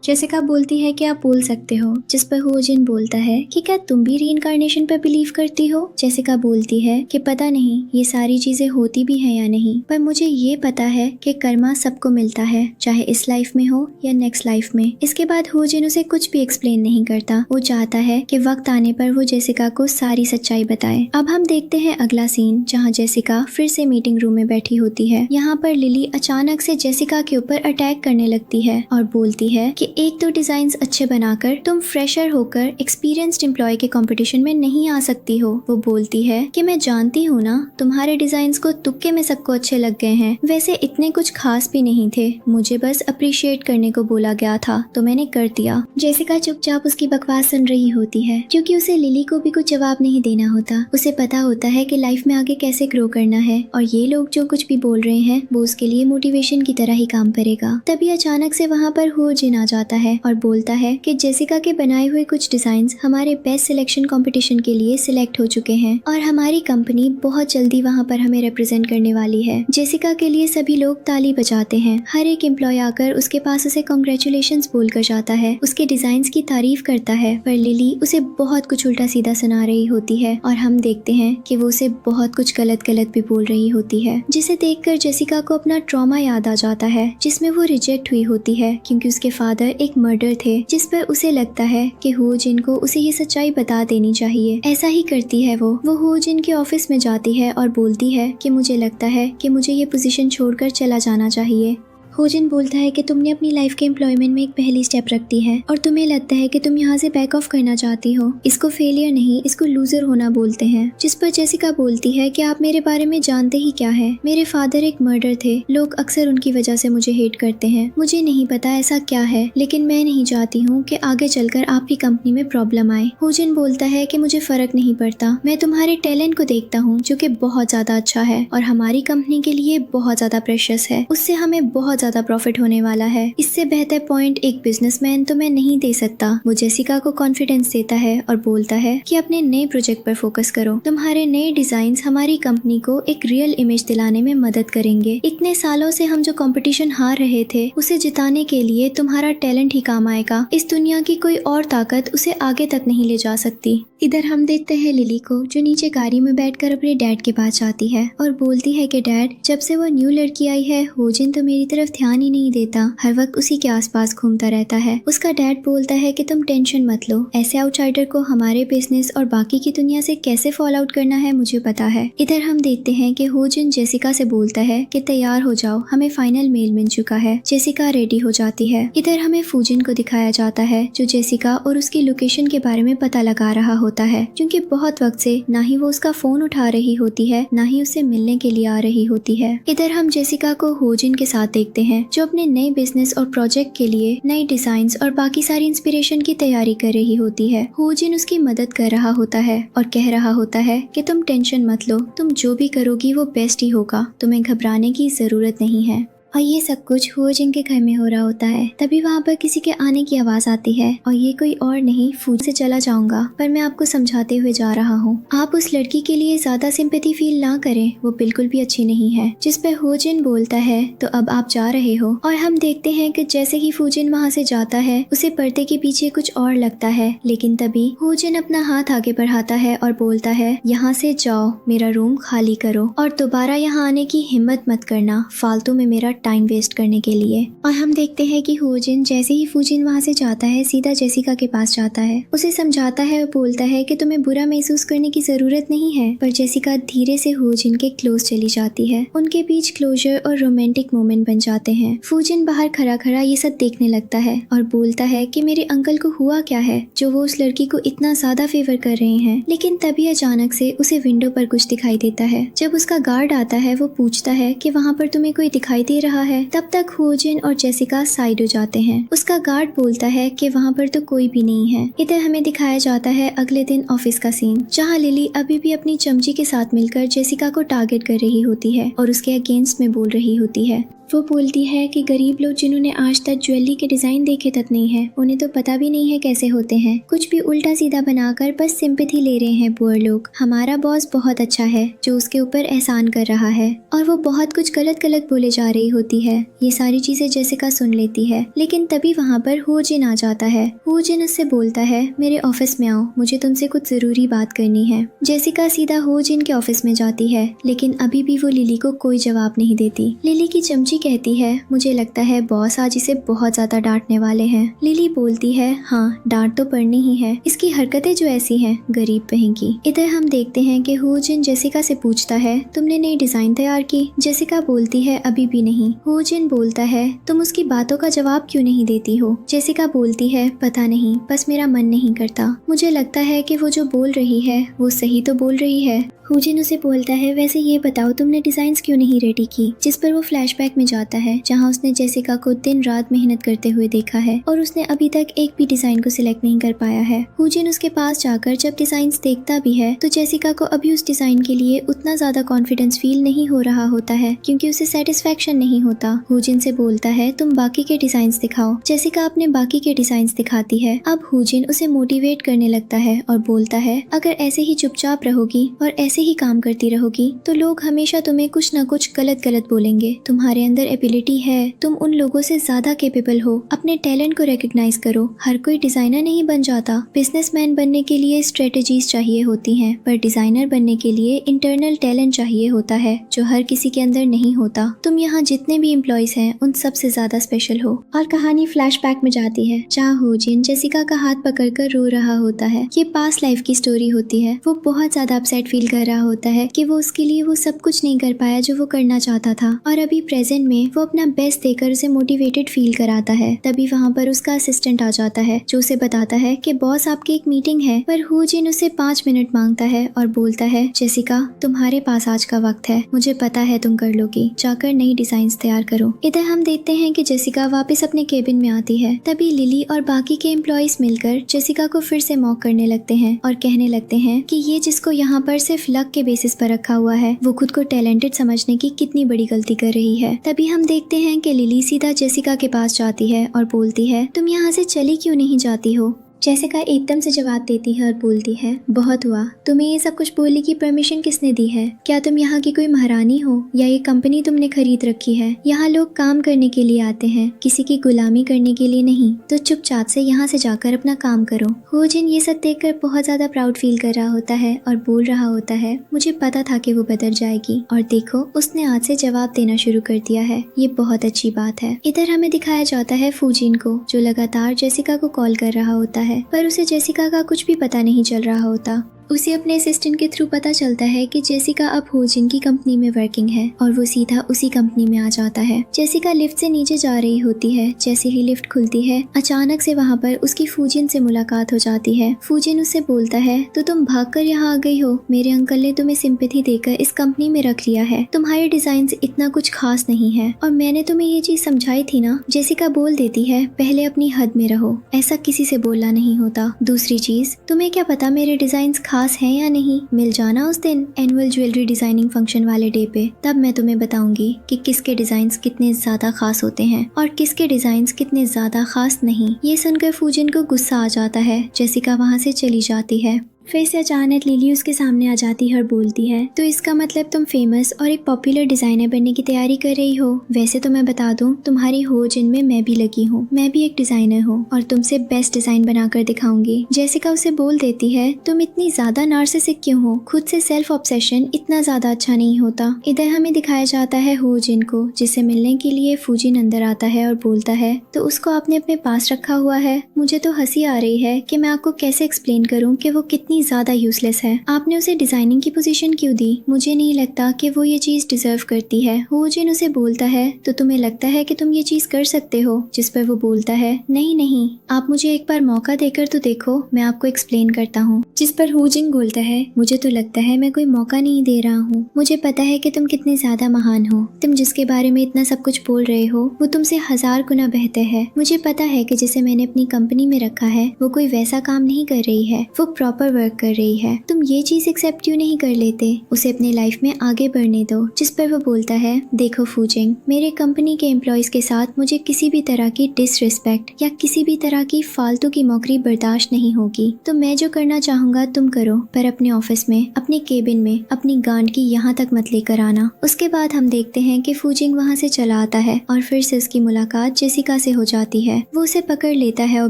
A: जेसिका बोलती है कि आप बोल सकते हो, जिस पर होजिन बोलता है कि क्या तुम भी रीइंकार्नेशन पर बिलीव करती हो? जेसिका बोलती है कि पता नहीं ये सारी चीजें होती भी है या नहीं, पर मुझे ये पता है कि कर्मा सबको मिलता है, चाहे इस लाइफ में हो या नेक्स्ट लाइफ में। इसके बाद होजिन उसे कुछ भी एक्सप्लेन नहीं करता। वो चाहता है कि वक्त आने पर वो जेसिका को सारी सच्चाई बताए। अब हम देखते हैं अगला सीन जहाँ जेसिका फिर से मीटिंग रूम में बैठी होती है। यहाँ पर लिली अचानक से जेसिका के ऊपर अटैक करने लगती है और बोलती है कि एक तो डिजाइन्स अच्छे बनाकर तुम फ्रेशर होकर एक्सपीरियंस्ड एम्प्लॉय के कंपटीशन में नहीं आ सकती हो। वो बोलती है कि मैं जानती हूँ ना तुम्हारे डिजाइन्स को तुक्के में सबको अच्छे लग गए हैं, वैसे इतने कुछ खास भी नहीं थे, मुझे बस अप्रिशिएट करने को बोला गया था तो मैंने कर दिया। जेसिका चुपचाप उसकी बकवास सुन रही होती है क्योंकि उसे लिली को भी कुछ जवाब नहीं देना होता। उसे पता होता है कि लाइफ में आगे कैसे ग्रो करना है और ये लोग जो कुछ भी बोल रहे हैं वो उसके लिए मोटिवेशन की तरह ही काम करेगा। तभी अचानक से वहाँ पर होजिन आ जाता है और बोलता है कि जेसिका के बनाए हुए कुछ डिजाइन्स हमारे बेस्ट सिलेक्शन कंपटीशन के लिए सिलेक्ट हो चुके हैं और हमारी कंपनी बहुत जल्दी वहाँ पर हमें रिप्रेजेंट करने वाली है। जेसिका के लिए सभी लोग ताली बजाते हैं। हर एक एम्प्लॉय आकर उसके पास उसे कांग्रेचुलेशंस बोलकर जाता है, उसके डिजाइन्स की तारीफ करता है, पर लिली उसे बहुत कुछ उल्टा सीधा सुना रही होती है और हम देखते हैं कि वो उसे बहुत कुछ गलत भी बोल रही होती है, जिसे देखकर जेसिका को अपना ट्रॉमा याद आ जाता है जिसमें वो रिजेक्ट हुई होती है क्योंकि उसके फादर एक मर्डर थे, जिस पर उसे लगता है कि होजिन को उसे ये सच्चाई बता देनी चाहिए। ऐसा ही करती है वो होजिन के ऑफिस में जाती है और बोलती है कि मुझे लगता है कि मुझे ये पोजीशन छोड़कर चला जाना चाहिए। होजिन बोलता है कि तुमने अपनी लाइफ के एम्प्लॉयमेंट में एक पहली स्टेप रख दी है और तुम्हें लगता है कि तुम यहाँ से बैक ऑफ करना चाहती हो। इसको फेलियर नहीं, इसको लूजर होना बोलते हैं। जिस पर जेसिका बोलती है कि आप मेरे बारे में जानते ही क्या है, मेरे फादर एक मर्डर थे, लोग अक्सर उनकी वजह से मुझे हेट करते हैं। मुझे नहीं पता ऐसा क्या है, लेकिन मैं नहीं चाहती हूँ कि आगे चलकर आपकी कंपनी में प्रॉब्लम आए। होजिन बोलता है कि मुझे फर्क नहीं पड़ता, मैं तुम्हारे टैलेंट को देखता हूँ जो कि बहुत ज्यादा अच्छा है और हमारी कंपनी के लिए बहुत ज्यादा प्रेशियस है, उससे हमें बहुत ज्यादा प्रॉफिट होने वाला है। इससे बेहतर पॉइंट एक बिजनेसमैन तो मैं नहीं दे सकता। वो जेसिका को कॉन्फिडेंस देता है और बोलता है कि अपने नए प्रोजेक्ट पर फोकस करो, तुम्हारे नए डिजाइन्स हमारी कंपनी को एक रियल इमेज दिलाने में मदद करेंगे। इतने सालों से हम जो कंपटीशन हार रहे थे, उसे जिताने के लिए तुम्हारा टैलेंट ही काम आएगा। इस दुनिया की कोई और ताकत उसे आगे तक नहीं ले जा सकती। इधर हम देखते हैं लिली को, जो नीचे गाड़ी में बैठकर अपने डैड के पास जाती है और बोलती है कि डैड, जब से वो न्यू लड़की आई है, होजिन तो मेरी तरफ ध्यान ही नहीं देता, हर वक्त उसी के आसपास घूमता रहता है। उसका डैड बोलता है कि तुम टेंशन मत लो, ऐसे आउटसाइडर को हमारे बिजनेस और बाकी की दुनिया से कैसे फॉल आउट करना है मुझे पता है। इधर हम देखते हैं कि होजिन जेसिका से बोलता है कि तैयार हो जाओ, हमें फाइनल मेल मिल चुका है। जेसिका रेडी हो जाती है। इधर हमें फूजिन को दिखाया जाता है, जो जेसिका और उसकी लोकेशन के बारे में पता लगा रहा होता है, क्योंकि बहुत वक्त से ना ही वो उसका फोन उठा रही होती है, ना ही उससे मिलने के लिए आ रही होती है। इधर हम जेसिका को होजिन के साथ देखते हैं, जो अपने नए बिजनेस और प्रोजेक्ट के लिए नए डिजाइन्स और बाकी सारी इंस्पिरेशन की तैयारी कर रही होती है। होजिन उसकी मदद कर रहा होता है और कह रहा होता है कि तुम टेंशन मत लो, तुम जो भी करोगी वो बेस्ट ही होगा, तुम्हें घबराने की जरूरत नहीं है। और ये सब कुछ होजिन के घर में हो रहा होता है। तभी वहाँ पर किसी के आने की आवाज आती है और ये कोई और नहीं, फूज से चला जाऊंगा, पर मैं आपको समझाते हुए जा रहा हूँ, आप उस लड़की के लिए ज्यादा सिंपैथी फील ना करें, वो बिल्कुल भी अच्छी नहीं है। जिस पर होजिन बोलता है तो अब आप जा रहे हो, और हम देखते हैं कि जैसे ही फूजिन वहाँ से जाता है, उसे पर्दे के पीछे कुछ और लगता है, लेकिन तभी होजिन अपना हाथ आगे बढ़ाता है और बोलता है, यहाँ से जाओ, मेरा रूम खाली करो और दोबारा यहाँ आने की हिम्मत मत करना, फालतू में मेरा टाइम वेस्ट करने के लिए। और हम देखते हैं कि होजिन जैसे ही फूजिन वहाँ से जाता है, सीधा जेसिका के पास जाता है, उसे समझाता है और बोलता है कि तुम्हें बुरा महसूस करने की जरूरत नहीं है। पर जेसिका धीरे से होजिन के क्लोज चली जाती है। उनके बीच क्लोजर और रोमांटिक मोमेंट बन जाते हैं। फूजिन बाहर खड़ा खड़ा ये सब देखने लगता है और बोलता है कि मेरे अंकल को हुआ क्या है, जो वो उस लड़की को इतना ज्यादा फेवर कर रहे हैं। लेकिन तभी अचानक से उसे विंडो पर कुछ दिखाई देता है। जब उसका गार्ड आता है, वो पूछता है कि वहाँ पर तुम्हें कोई दिखाई दे रहा है। तब तक होजिन और जेसिका साइड हो जाते हैं। उसका गार्ड बोलता है कि वहाँ पर तो कोई भी नहीं है। इधर हमें दिखाया जाता है अगले दिन ऑफिस का सीन, जहाँ लिली अभी भी अपनी चमची के साथ मिलकर जेसिका को टारगेट कर रही होती है और उसके अगेंस्ट में बोल रही होती है। वो बोलती है कि गरीब लोग जिन्होंने आज तक ज्वेलरी के डिजाइन देखे तक नहीं है, उन्हें तो पता भी नहीं है कैसे होते हैं, कुछ भी उल्टा सीधा बनाकर बस सिंपैथी ले रहे हैं पुअर लोग। हमारा बॉस बहुत अच्छा है जो उसके ऊपर एहसान कर रहा है, और वो बहुत कुछ गलत गलत बोले जा रही होती है। ये सारी चीजें जेसिका सुन लेती है, लेकिन तभी वहाँ पर होजिन आ जाता है। होजिन उससे बोलता है, मेरे ऑफिस में आओ, मुझे तुमसे कुछ जरूरी बात करनी है। जेसिका सीधा होजिन के ऑफिस में जाती है, लेकिन अभी भी वो लिली को कोई जवाब नहीं देती। लिली की चमची कहती है, मुझे लगता है बॉस आज इसे बहुत ज्यादा डांटने वाले हैं। लिली बोलती है, हाँ डांट तो पड़नी ही है, इसकी हरकतें जो ऐसी हैं, गरीब बहन। इधर हम देखते हैं कि होजिन जेसिका से पूछता है, तुमने नई डिजाइन तैयार की? जेसिका बोलती है, अभी भी नहीं। होजिन बोलता है, तुम उसकी बातों का जवाब क्यों नहीं देती हो? जेसिका बोलती है, पता नहीं, बस मेरा मन नहीं करता, मुझे लगता है कि वो जो बोल रही है वो सही तो बोल रही है। होजिन उसे बोलता है, वैसे ये बताओ तुमने डिजाइन्स क्यों नहीं रेडी की? जिस पर वो फ्लैशबैक में जाता है, जहां उसने जेसिका को दिन रात मेहनत करते हुए देखा है और उसने अभी तक एक भी डिजाइन को सिलेक्ट नहीं कर पाया है। होजिन उसके पास जाकर जब डिजाइन्स देखता भी है तो जेसिका को अभी उस डिजाइन के लिए उतना ज्यादा कॉन्फिडेंस फील नहीं हो रहा होता है, क्योंकि उसे सेटिस्फेक्शन नहीं होता। होजिन से बोलता है, तुम बाकी के डिजाइन्स दिखाओ। जेसिका अपने बाकी के डिजाइन्स दिखाती है। अब होजिन उसे मोटिवेट करने लगता है और बोलता है, अगर ऐसे ही चुपचाप रहोगी और ऐसे ही काम करती रहोगी तो लोग हमेशा तुम्हें कुछ न कुछ गलत गलत बोलेंगे। तुम्हारे अंदर एबिलिटी है, तुम उन लोगों से ज्यादा कैपेबल हो, अपने टैलेंट को रिकॉग्नाइज करो। हर कोई डिजाइनर नहीं बन जाता। बिजनेसमैन बनने के लिए स्ट्रेटेजीज चाहिए होती हैं, पर डिजाइनर बनने के लिए इंटरनल टैलेंट चाहिए होता है, जो हर किसी के अंदर नहीं होता। तुम यहाँ जितने भी एम्प्लॉयज हैं उन सबसे ज्यादा स्पेशल हो। और कहानी फ्लैशबैक में जाती है, जहाँ होजिन जेसिका का हाथ पकड़कर रो रहा होता है। ये पास्ट लाइफ की स्टोरी होती है। वो बहुत ज्यादा अपसेट फील कर कर रहा होता है कि वो उसके लिए वो सब कुछ नहीं कर पाया जो वो करना चाहता था, और अभी प्रेजेंट में वो अपना बेस्ट देकर उसे मोटिवेटेड फील कराता है। तभी वहाँ पर उसका असिस्टेंट आ जाता है जो उसे बताता है कि बॉस आपकी एक मीटिंग है, पर हो जिन उसे 5 मिनट मांगता है और बोलता है जेसिका तुम्हारे पास आज का वक्त है, मुझे पता है तुम कर लोगी, जाकर नई डिजाइन्स तैयार करो। इधर हम देखते हैं कि जेसिका वापस अपने केबिन में आती है। तभी लिली और बाकी के एम्प्लॉइज मिलकर जेसिका को फिर से मॉक करने लगते हैं और कहने लगते हैं कि ये जिसको यहाँ पर सिर्फ लक के बेसिस पर रखा हुआ है वो खुद को टैलेंटेड समझने की कितनी बड़ी गलती कर रही है। तभी हम देखते हैं कि लिली सीधा जेसिका के पास जाती है और बोलती है तुम यहाँ से चली क्यों नहीं जाती हो। जेसिका एकदम से जवाब देती है और बोलती है बहुत हुआ, तुम्हें ये सब कुछ बोलने की परमिशन किसने दी है? क्या तुम यहाँ की कोई महारानी हो या ये कंपनी तुमने खरीद रखी है? यहाँ लोग काम करने के लिए आते हैं, किसी की गुलामी करने के लिए नहीं, तो चुपचाप से यहाँ से जाकर अपना काम करो। हो जिन ये सब देखकर बहुत ज्यादा प्राउड फील कर रहा होता है और बोल रहा होता है मुझे पता था कि वो बदल जाएगी, और देखो उसने आज से जवाब देना शुरू कर दिया है, ये बहुत अच्छी बात है। इधर हमें दिखाया जाता है फूजिन को जो लगातार जेसिका को कॉल कर रहा होता है, पर उसे जेसिका का कुछ भी पता नहीं चल रहा होता। उसे अपने असिस्टेंट के थ्रू पता चलता है कि जेसिका अब होजिन की कंपनी में वर्किंग है और वो सीधा उसी कंपनी में आ जाता है। जेसिका लिफ्ट से नीचे जा रही होती है। जैसे ही लिफ्ट खुलती है अचानक से वहाँ पर उसकी फूजिन से मुलाकात हो जाती है। फूजिन उससे बोलता है तो तुम भागकर यहाँ आ गई हो, मेरे अंकल ने तुम्हें सिंपैथी देकर इस कंपनी में रख लिया है, तुम्हारे डिजाइन इतना कुछ खास नहीं है और मैंने तुम्हें ये चीज समझाई थी ना। जेसिका बोल देती है पहले अपनी हद में रहो, ऐसा किसी से बोलना नहीं होता। दूसरी चीज तुम्हें क्या पता मेरे डिजाइन खास है या नहीं, मिल जाना उस दिन एनुअल ज्वेलरी डिजाइनिंग फंक्शन वाले डे पे, तब मैं तुम्हें बताऊंगी कि किसके डिजाइन्स कितने ज्यादा खास होते हैं और किसके डिजाइन्स कितने ज्यादा खास नहीं। ये सुनकर फूजिन को गुस्सा आ जाता है। जेसिका वहाँ से चली जाती है। फिर से अचानक लिली उसके सामने आ जाती है और बोलती है तो इसका मतलब तुम फेमस और एक पॉपुलर डिजाइनर बनने की तैयारी कर रही हो। वैसे तो मैं बता दूं तुम्हारी हो जिनमें मैं भी लगी हूँ, मैं भी एक डिजाइनर हूँ और तुमसे बेस्ट डिजाइन बनाकर दिखाऊंगी। जेसिका उसे बोल देती है तुम इतनी ज्यादा नार्सिसिक क्यों हो, खुद से सेल्फ ऑब्सेशन इतना ज्यादा अच्छा नहीं होता। इधर हमें दिखाया जाता है हो जिन को, जिससे मिलने के लिए फूजिन अंदर आता है और बोलता है तो उसको आपने अपने पास रखा हुआ है। मुझे तो हंसी आ रही है कि मैं आपको कैसे एक्सप्लेन करूँ कि वो कितनी ज्यादा यूजलेस है। आपने उसे डिजाइनिंग की पोजीशन क्यों दी? मुझे नहीं लगता कि वो ये चीज डिजर्व करती है। हो जिन उसे बोलता है तो तुम्हें लगता है कि तुम ये चीज कर सकते हो? जिस पर वो बोलता है नहीं नहीं, आप मुझे एक बार मौका देकर तो देखो, मैं आपको एक्सप्लेन करता हूँ। जिस पर हो जिन बोलता है मुझे तो लगता है मैं कोई मौका नहीं दे रहा हूँ, मुझे पता है कि तुम कितने ज्यादा महान हो, तुम जिसके बारे में इतना सब कुछ बोल रहे हो वो तुमसे 1000 गुना बेहतर है। मुझे पता है कि जिसे मैंने अपनी कंपनी में रखा है वो कोई वैसा काम नहीं कर रही है, वो प्रॉपर वर्क कर रही है। तुम ये चीज एक्सेप्ट क्यों नहीं कर लेते? उसे अपने लाइफ में आगे बढ़ने दो। जिस पर वो बोलता है देखो फूजिंग, मेरे कंपनी के एम्प्लॉयज के साथ मुझे किसी भी तरह की डिसरिस्पेक्ट या किसी भी तरह की फालतू की मौकरी बर्दाश्त नहीं होगी। तो मैं जो करना चाहूंगा तुम करो, पर अपने ऑफिस में, अपने केबिन में अपनी गांड की यहाँ तक मत लेकर आना। उसके बाद हम देखते हैं कि फूजिंग वहाँ से चला आता है और फिर से उसकी मुलाकात जेसिका से हो जाती है। वो उसे पकड़ लेता है और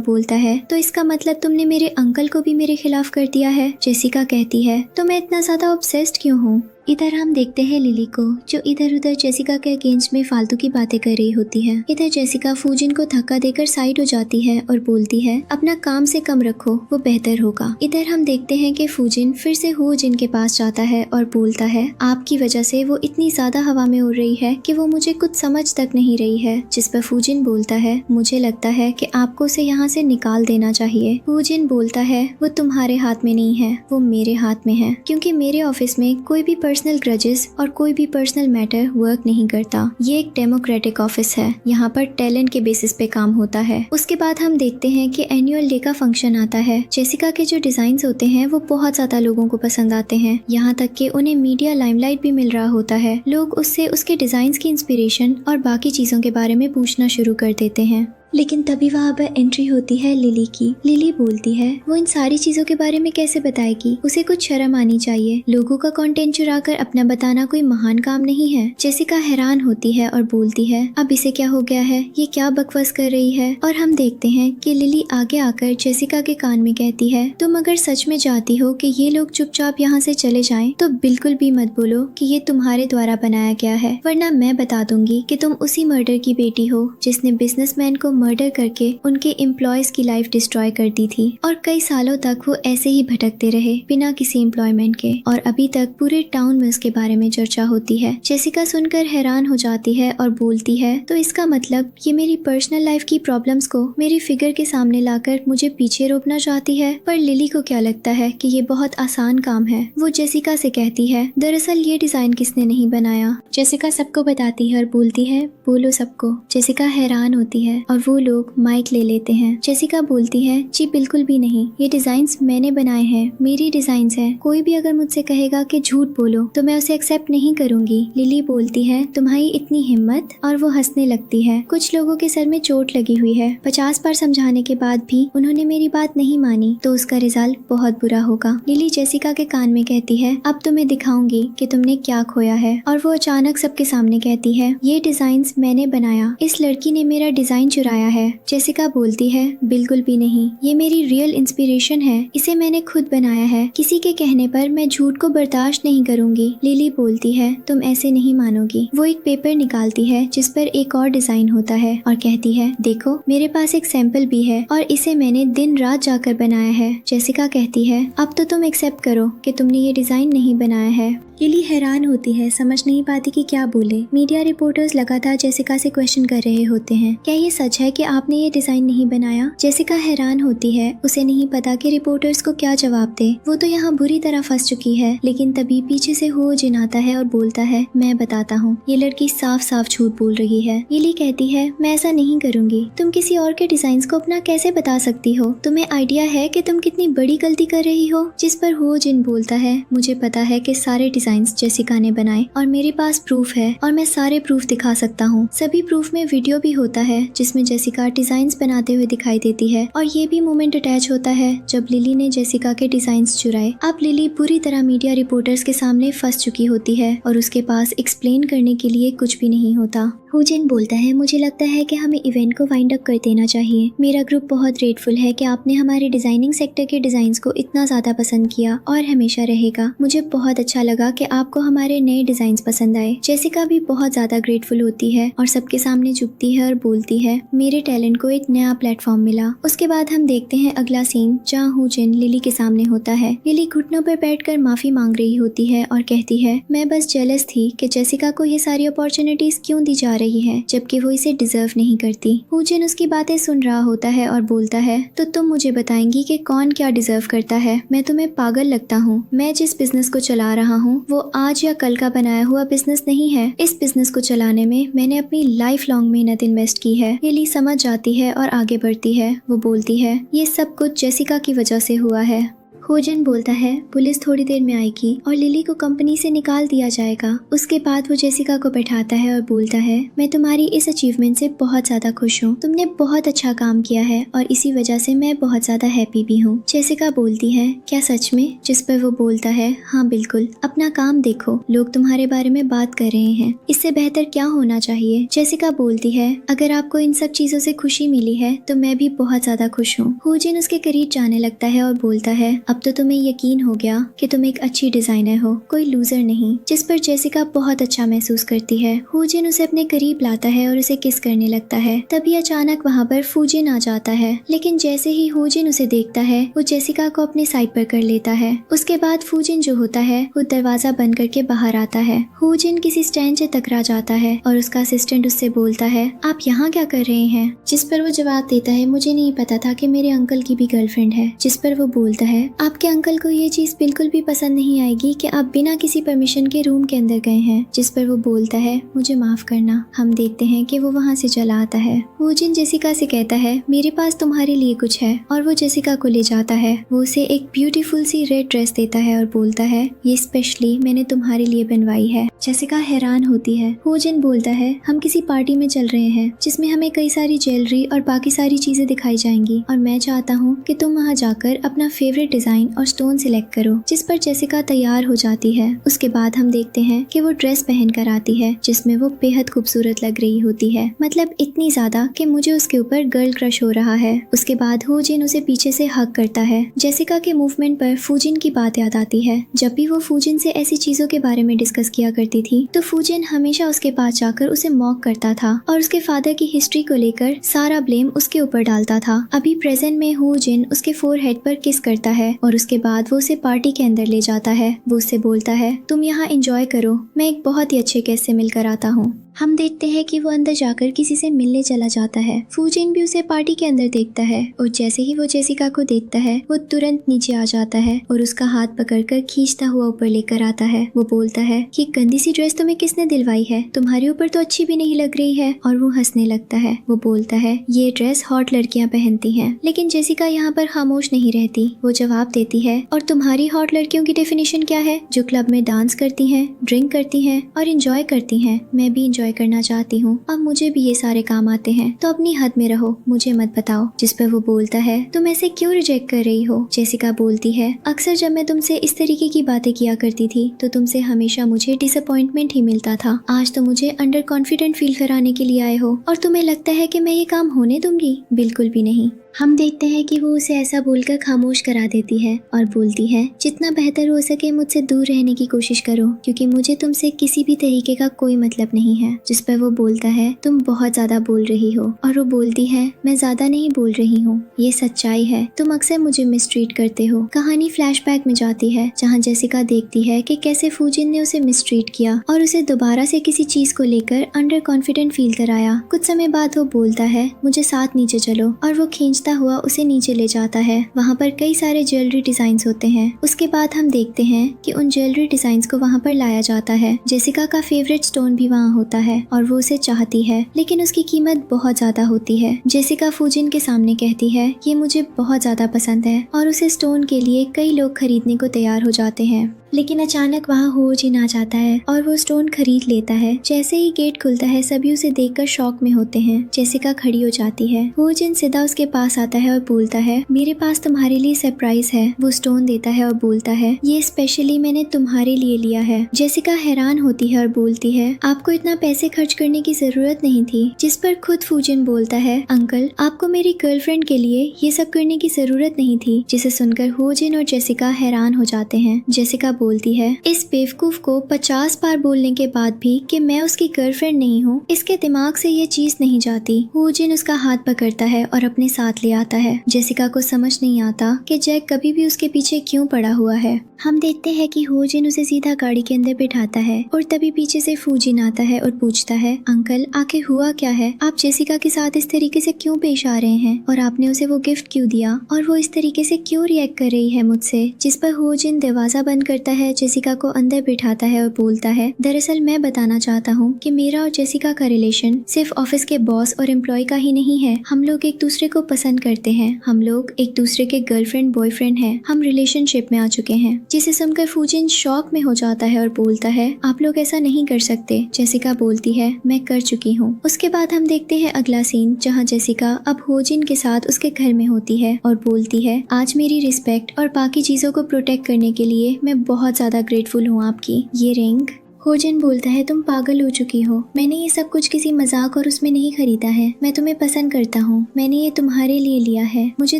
A: बोलता है तो इसका मतलब तुमने मेरे अंकल को भी मेरे खिलाफ कर दिया है। जेसिका कहती है तो मैं इतना ज्यादा ऑब्सेस्ड क्यों हूँ? इधर हम देखते हैं लिली को जो इधर उधर जेसिका के अगेंस्ट में फालतू की बातें कर रही होती है। इधर जेसिका फूजिन को धक्का देकर साइड हो जाती है और बोलती है अपना काम से कम रखो, वो बेहतर होगा। इधर हम देखते हैं कि फूजिन फिर से हो जिन के पास जाता है और बोलता है आपकी वजह से वो इतनी ज्यादा हवा में उड़ रही है कि वो मुझे कुछ समझ तक नहीं रही है। जिस पर फूजिन बोलता है मुझे लगता है कि आपको उसे यहाँ से निकाल देना चाहिए। फूजिन बोलता है वो तुम्हारे हाथ में नहीं है, वो मेरे हाथ में है, क्योंकि मेरे ऑफिस में कोई भी पर्सनल ग्रजेस और कोई भी पर्सनल मैटर वर्क नहीं करता। ये एक डेमोक्रेटिक ऑफिस है, यहाँ पर टैलेंट के बेसिस पे काम होता है। उसके बाद हम देखते हैं कि एनुअल डे का फंक्शन आता है। जेसिका के जो डिजाइन्स होते हैं वो बहुत ज्यादा लोगों को पसंद आते हैं, यहाँ तक कि उन्हें मीडिया लाइमलाइट भी मिल रहा होता है। लोग उससे उसके डिजाइन्स की इंस्पिरेशन और बाकी चीजों के बारे में पूछना शुरू कर देते हैं। लेकिन तभी वहाँ पर एंट्री होती है लिली की। लिली बोलती है वो इन सारी चीजों के बारे में कैसे बताएगी, उसे कुछ शर्म आनी चाहिए। लोगों का कंटेंट चुराकर अपना बताना कोई महान काम नहीं है। जेसिका हैरान होती है और बोलती है अब इसे क्या हो गया है, ये क्या बकवास कर रही है। और हम देखते हैं कि लिली आगे आकर जेसिका के कान में कहती है तुम अगर सच में चाहती हो कि ये लोग चुपचाप यहाँ से चले जाएं, तो बिल्कुल भी मत बोलो कि ये तुम्हारे द्वारा बनाया गया है, वरना मैं बता दूंगी कि तुम उसी मर्डर की बेटी हो जिसने बिजनेसमैन को मर्डर करके उनके एम्प्लॉयज की लाइफ डिस्ट्रॉय कर दी थी और कई सालों तक वो ऐसे ही भटकते रहे बिना किसी एम्प्लॉयमेंट के और अभी तक पूरे टाउन में उसके बारे में चर्चा होती है। जेसिका सुनकर हैरान हो जाती है और बोलती है, तो इसका मतलब ये मेरी पर्सनल लाइफ की प्रॉब्लम्स को मेरी फिगर के सामने लाकर मुझे पीछे रोकना चाहती है। पर लिली को क्या लगता है कि ये बहुत आसान काम है। वो जेसिका से कहती है, दरअसल ये डिजाइन किसने नहीं बनाया। जेसिका सबको बताती है और बोलती है, बोलो सबको। जेसिका हैरान होती है और वो लोग माइक ले लेते हैं। जेसिका बोलती है, जी बिल्कुल भी नहीं, ये डिजाइन्स मैंने बनाए हैं, मेरी डिजाइन्स हैं। कोई भी अगर मुझसे कहेगा कि झूठ बोलो तो मैं उसे एक्सेप्ट नहीं करूंगी। लिली बोलती है, तुम्हारी इतनी हिम्मत, और वो हंसने लगती है। कुछ लोगों के सर में चोट लगी हुई है, 50 बार समझाने के बाद भी उन्होंने मेरी बात नहीं मानी तो उसका रिजल्ट बहुत बुरा होगा। लिली जेसिका के कान में कहती है, अब तुम्हें दिखाऊंगी कि तुमने क्या खोया है। और वो अचानक सबके सामने कहती है, ये डिजाइन्स मैंने बनाया, इस लड़की ने मेरा डिजाइन चुराया है। जेसिका बोलती है, बिल्कुल भी नहीं, ये मेरी रियल इंस्पिरेशन है, इसे मैंने खुद बनाया है, किसी के कहने पर मैं झूठ को बर्दाश्त नहीं करूंगी। लिली बोलती है, तुम ऐसे नहीं मानोगी। वो एक पेपर निकालती है जिस पर एक और डिजाइन होता है और कहती है, देखो मेरे पास एक सैंपल भी है और इसे मैंने दिन रात जाकर बनाया है। जेसिका कहती है, अब तो तुम एक्सेप्ट करो कि तुमने ये डिजाइन नहीं बनाया है। लिली हैरान होती है, समझ नहीं पाती कि क्या बोले। मीडिया रिपोर्टर्स लगातार जेसिका से क्वेश्चन कर रहे होते हैं, क्या ये सच है कि आपने ये डिजाइन नहीं बनाया। जेसिका हैरान होती है, उसे नहीं पता कि रिपोर्टर्स को क्या जवाब दे। वो तो यहाँ बुरी तरह फंस चुकी है। लेकिन तभी पीछे से हो जिन आता है और बोलता है, मैं बताता हूँ, ये लड़की साफ साफ झूठ बोल रही है। लिली कहती है, मैं ऐसा नहीं करूंगी, तुम किसी और के डिजाइन को अपना कैसे बता सकती हो। तुम्हें आइडिया है कि तुम कितनी बड़ी गलती कर रही हो। जिस पर हो जिन बोलता है, मुझे पता है कि सारे डिजाइन्स जेसिका ने बनाए और मेरे पास प्रूफ है और मैं सारे प्रूफ दिखा सकता हूँ। सभी प्रूफ में वीडियो भी होता है जिसमें जेसिका डिजाइन्स बनाते हुए दिखाई देती है और ये भी मोमेंट अटैच होता है जब लिली ने जेसिका के डिजाइन्स चुराए। अब लिली पूरी तरह मीडिया रिपोर्टर्स के सामने फंस चुकी होती है और उसके पास एक्सप्लेन करने के लिए कुछ भी नहीं होता। हुजिन बोलता है, मुझे लगता है कि हमें इवेंट को वाइंड अप कर देना चाहिए। मेरा ग्रुप बहुत ग्रेटफुल है कि आपने हमारे डिजाइनिंग सेक्टर के डिजाइन्स को इतना ज्यादा पसंद किया और हमेशा रहेगा। मुझे बहुत अच्छा लगा कि आपको हमारे नए डिजाइन्स पसंद आए। जेसिका भी बहुत ज्यादा ग्रेटफुल होती है और सबके सामने झुकती है और बोलती है, मेरे टैलेंट को एक नया प्लेटफॉर्म मिला। उसके बाद हम देखते हैं अगला सीन जहाँ हुजिन लिली के सामने होता है। लिली घुटनों पर बैठकर माफी मांग रही होती है और कहती है, मैं बस जेलस थी कि जेसिका को ये सारी अपॉर्चुनिटीज क्यों दी जा रही है जबकि वो इसे डिजर्व नहीं करती। हुजिन उसकी बातें सुन रहा होता है और बोलता है, तो तुम मुझे बताएंगी कि कौन क्या डिजर्व करता है। मैं तुम्हें पागल लगता हूँ। मैं जिस बिजनेस को चला रहा हूँ वो आज या कल का बनाया हुआ बिजनेस नहीं है। इस बिजनेस को चलाने में मैंने अपनी लाइफ लॉन्ग मेहनत इन्वेस्ट की है। लिली समझ जाती है और आगे बढ़ती है। वो बोलती है, ये सब कुछ जेसिका की वजह से हुआ है। हुजिन बोलता है, पुलिस थोड़ी देर में आएगी और लिली को कंपनी से निकाल दिया जाएगा। उसके बाद वो जेसिका को बैठाता है और बोलता है, मैं तुम्हारी इस अचीवमेंट से बहुत ज्यादा खुश हूँ। तुमने बहुत अच्छा काम किया है और इसी वजह से मैं बहुत ज्यादा हैप्पी भी हूँ। जेसिका बोलती है, क्या सच में? जिस पर वो बोलता है, हाँ बिल्कुल, अपना काम देखो, लोग तुम्हारे बारे में बात कर रहे हैं, इससे बेहतर क्या होना चाहिए। जेसिका बोलती है, अगर आपको इन सब चीजों से खुशी मिली है तो मैं भी बहुत ज्यादा खुश हूँ। हुजिन उसके करीब जाने लगता है और बोलता है, अब तो तुम्हें यकीन हो गया कि तुम एक अच्छी डिजाइनर हो, कोई लूजर नहीं। जिस पर जेसिका बहुत अच्छा महसूस करती है। हुजिन उसे अपने करीब लाता है और उसे किस करने लगता है। तभी अचानक वहाँ पर फूजिन आ जाता है, लेकिन जैसे ही हुजिन उसे देखता है वो जेसिका को अपने साइड पर कर लेता है। उसके बाद फूजिन जो होता है वो दरवाजा बंद करके बाहर आता है। हुजिन किसी स्टैंड से टकरा जाता है और उसका असिस्टेंट उससे बोलता है, आप यहाँ क्या कर रहे हैं? जिस पर वो जवाब देता है, मुझे नहीं पता था कि मेरे अंकल की भी गर्लफ्रेंड है। जिस पर वो बोलता है, आपके अंकल को ये चीज बिल्कुल भी पसंद नहीं आएगी कि आप बिना किसी परमिशन के रूम के अंदर गए हैं। जिस पर वो बोलता है, मुझे माफ करना। हम देखते हैं कि वो वहाँ से चला आता है। हुजिन जेसिका से कहता है, मेरे पास तुम्हारे लिए कुछ है, और वो जेसिका को ले जाता है। वो उसे एक ब्यूटीफुल सी रेड ड्रेस देता है और बोलता है, ये स्पेशली मैंने तुम्हारे लिए बनवाई है। जेसिका हैरान होती है। हुजिन बोलता है, हम किसी पार्टी में चल रहे हैं जिसमें हमें कई सारी ज्वेलरी और बाकी सारी चीजें दिखाई जाएंगी और मैं चाहता हूँ कि तुम वहाँ जाकर अपना फेवरेट डिजाइन डिजाइन और स्टोन सिलेक्ट करो, जिस पर जेसिका तैयार हो जाती है। उसके बाद हम देखते हैं कि वो ड्रेस पहन कर आती है जिसमें वो बेहद खूबसूरत लग रही होती है, मतलब इतनी ज्यादा कि मुझे उसके ऊपर गर्ल क्रश हो रहा है। उसके बाद हो जिन उसे पीछे से हग करता है। जेसिका के मूवमेंट पर फूजिन की बात याद आती है। जब भी वो फूजिन से ऐसी चीजों के बारे में डिस्कस किया करती थी तो फूजिन हमेशा उसके पास जाकर उसे मॉक करता था और उसके फादर की हिस्ट्री को लेकर सारा ब्लेम उसके ऊपर डालता था। अभी प्रेजेंट में हो जिन उसके फोरहेड पर किस करता है और उसके बाद वो उसे पार्टी के अंदर ले जाता है। वो उससे बोलता है तुम यहाँ एंजॉय करो, मैं एक बहुत ही अच्छे गेस्ट से मिलकर आता हूँ। हम देखते हैं कि वो अंदर जाकर किसी से मिलने चला जाता है। फूजिन भी उसे पार्टी के अंदर देखता है और जैसे ही वो जेसिका को देखता है वो तुरंत नीचे आ जाता है और उसका हाथ पकड़कर खींचता हुआ ऊपर लेकर आता है। वो बोलता है कि गंदी सी ड्रेस तुम्हें किसने दिलवाई है, तुम्हारे ऊपर तो अच्छी भी नहीं लग रही है। और वो हंसने लगता है। वो बोलता है ये ड्रेस हॉट लड़कियां पहनती हैं। लेकिन जेसिका यहाँ पर खामोश नहीं रहती। वो जवाब देती है और तुम्हारी हॉट लड़कियों की डेफिनेशन क्या है? जो क्लब में डांस करती हैं, ड्रिंक करती हैं और एंजॉय करती हैं। मैं भी एंजॉय करना चाहती हूँ और मुझे भी ये सारे काम आते हैं, तो अपनी हद में रहो, मुझे मत बताओ। जिस पर वो बोलता है तुम ऐसे क्यों रिजेक्ट कर रही हो? जेसिका बोलती है अक्सर जब मैं तुमसे इस तरीके की बातें किया करती थी तो तुमसे हमेशा मुझे डिसअपॉइंटमेंट ही मिलता था। आज तो मुझे अंडर कॉन्फिडेंट फील कराने के लिए आए हो और तुम्हें लगता है कि मैं ये काम होने दूंगी? बिल्कुल भी नहीं। हम देखते हैं कि वो उसे ऐसा बोलकर खामोश करा देती है और बोलती है जितना बेहतर हो सके मुझसे दूर रहने की कोशिश करो, क्योंकि मुझे तुमसे किसी भी तरीके का कोई मतलब नहीं है। जिस पर वो बोलता है तुम बहुत ज्यादा बोल रही हो। और वो बोलती है मैं ज्यादा नहीं बोल रही हूँ, ये सच्चाई है, तुम अक्सर मुझे मिसट्रीट करते हो। कहानी फ्लैशबैक में जाती है जहाँ जेसिका देखती है कि कैसे फूजिन ने उसे मिसट्रीट किया और उसे दोबारा से किसी चीज को लेकर अंडर कॉन्फिडेंट फील कराया। कुछ समय बाद वो बोलता है मुझे साथ नीचे चलो और वो खींचता हुआ उसे नीचे ले जाता है। वहाँ पर कई सारे ज्वेलरी डिजाइन्स होते हैं। उसके बाद हम देखते हैं कि उन ज्वेलरी डिजाइन्स को वहाँ पर लाया जाता है। जेसिका का फेवरेट स्टोन भी वहाँ होता है और वो उसे चाहती है, लेकिन उसकी कीमत बहुत ज्यादा होती है। जेसिका फूजिन के सामने कहती है ये मुझे बहुत ज्यादा पसंद है और उसे स्टोन के लिए कई लोग खरीदने को तैयार हो जाते हैं। लेकिन अचानक वहाँ हो जिन आ जाता है और वो स्टोन खरीद लेता है। जैसे ही गेट खुलता है सभी उसे देखकर शॉक में होते हैं। जेसिका खड़ी हो जाती है। हो जिन सीधा उसके पास आता है और बोलता है मेरे पास तुम्हारे लिए सरप्राइज है। वो स्टोन देता है और बोलता है ये स्पेशली मैंने तुम्हारे लिए लिया है। जेसिका हैरान होती है और बोलती है आपको इतना पैसे खर्च करने की जरूरत नहीं थी। जिस पर खुद फूजिन बोलता है अंकल आपको मेरी गर्लफ्रेंड के लिए ये सब करने की जरूरत नहीं थी। जिसे सुनकर हो जिन और जेसिका हैरान हो जाते हैं। जेसिका बोलती है इस बेवकूफ को 50 बार बोलने के बाद भी कि मैं उसकी गर्लफ्रेंड नहीं हूँ, इसके दिमाग से ये चीज नहीं जाती। हो जिन उसका हाथ पकड़ता है और अपने साथ ले आता है। जेसिका को समझ नहीं आता कि जैक कभी भी उसके पीछे क्यों पड़ा हुआ है। हम देखते हैं कि हो जिन उसे सीधा गाड़ी के अंदर बिठाता है और तभी पीछे से फूजिन आता है और पूछता है अंकल आखिर हुआ क्या है? आप जेसिका के साथ इस तरीके से क्यों पेश आ रहे हैं और आपने उसे वो गिफ्ट क्यों दिया और वो इस तरीके से क्यों रिएक्ट कर रही है मुझसे? जिस पर हो जिन दरवाजा बंद करता है, जेसिका को अंदर बिठाता है और बोलता है दरअसल मैं बताना चाहता हूँ कि मेरा और जेसिका का रिलेशन सिर्फ ऑफिस के बॉस और एम्प्लॉय का ही नहीं है। हम लोग एक दूसरे को पसंद करते हैं, हम लोग एक दूसरे के गर्लफ्रेंड बॉयफ्रेंड हैं, हम रिलेशनशिप में आ चुके हैं। जिसे सुनकर फूजिन शॉक में हो जाता है और बोलता है आप लोग ऐसा नहीं कर सकते। जेसिका बोलती है मैं कर चुकी हूँ। उसके बाद हम देखते हैं अगला सीन जहाँ जेसिका अब होजिन के साथ उसके घर में होती है और बोलती है आज मेरी रिस्पेक्ट और बाकी चीजों को प्रोटेक्ट करने के लिए मैं बहुत ज्यादा ग्रेटफुल हूँ आपकी। ये रिंग। होजिन बोलता है तुम पागल हो चुकी हो, मैंने ये सब कुछ किसी मजाक और उसमें नहीं खरीदा है। मैं तुम्हें पसंद करता हूँ, मैंने ये तुम्हारे लिए लिया है, मुझे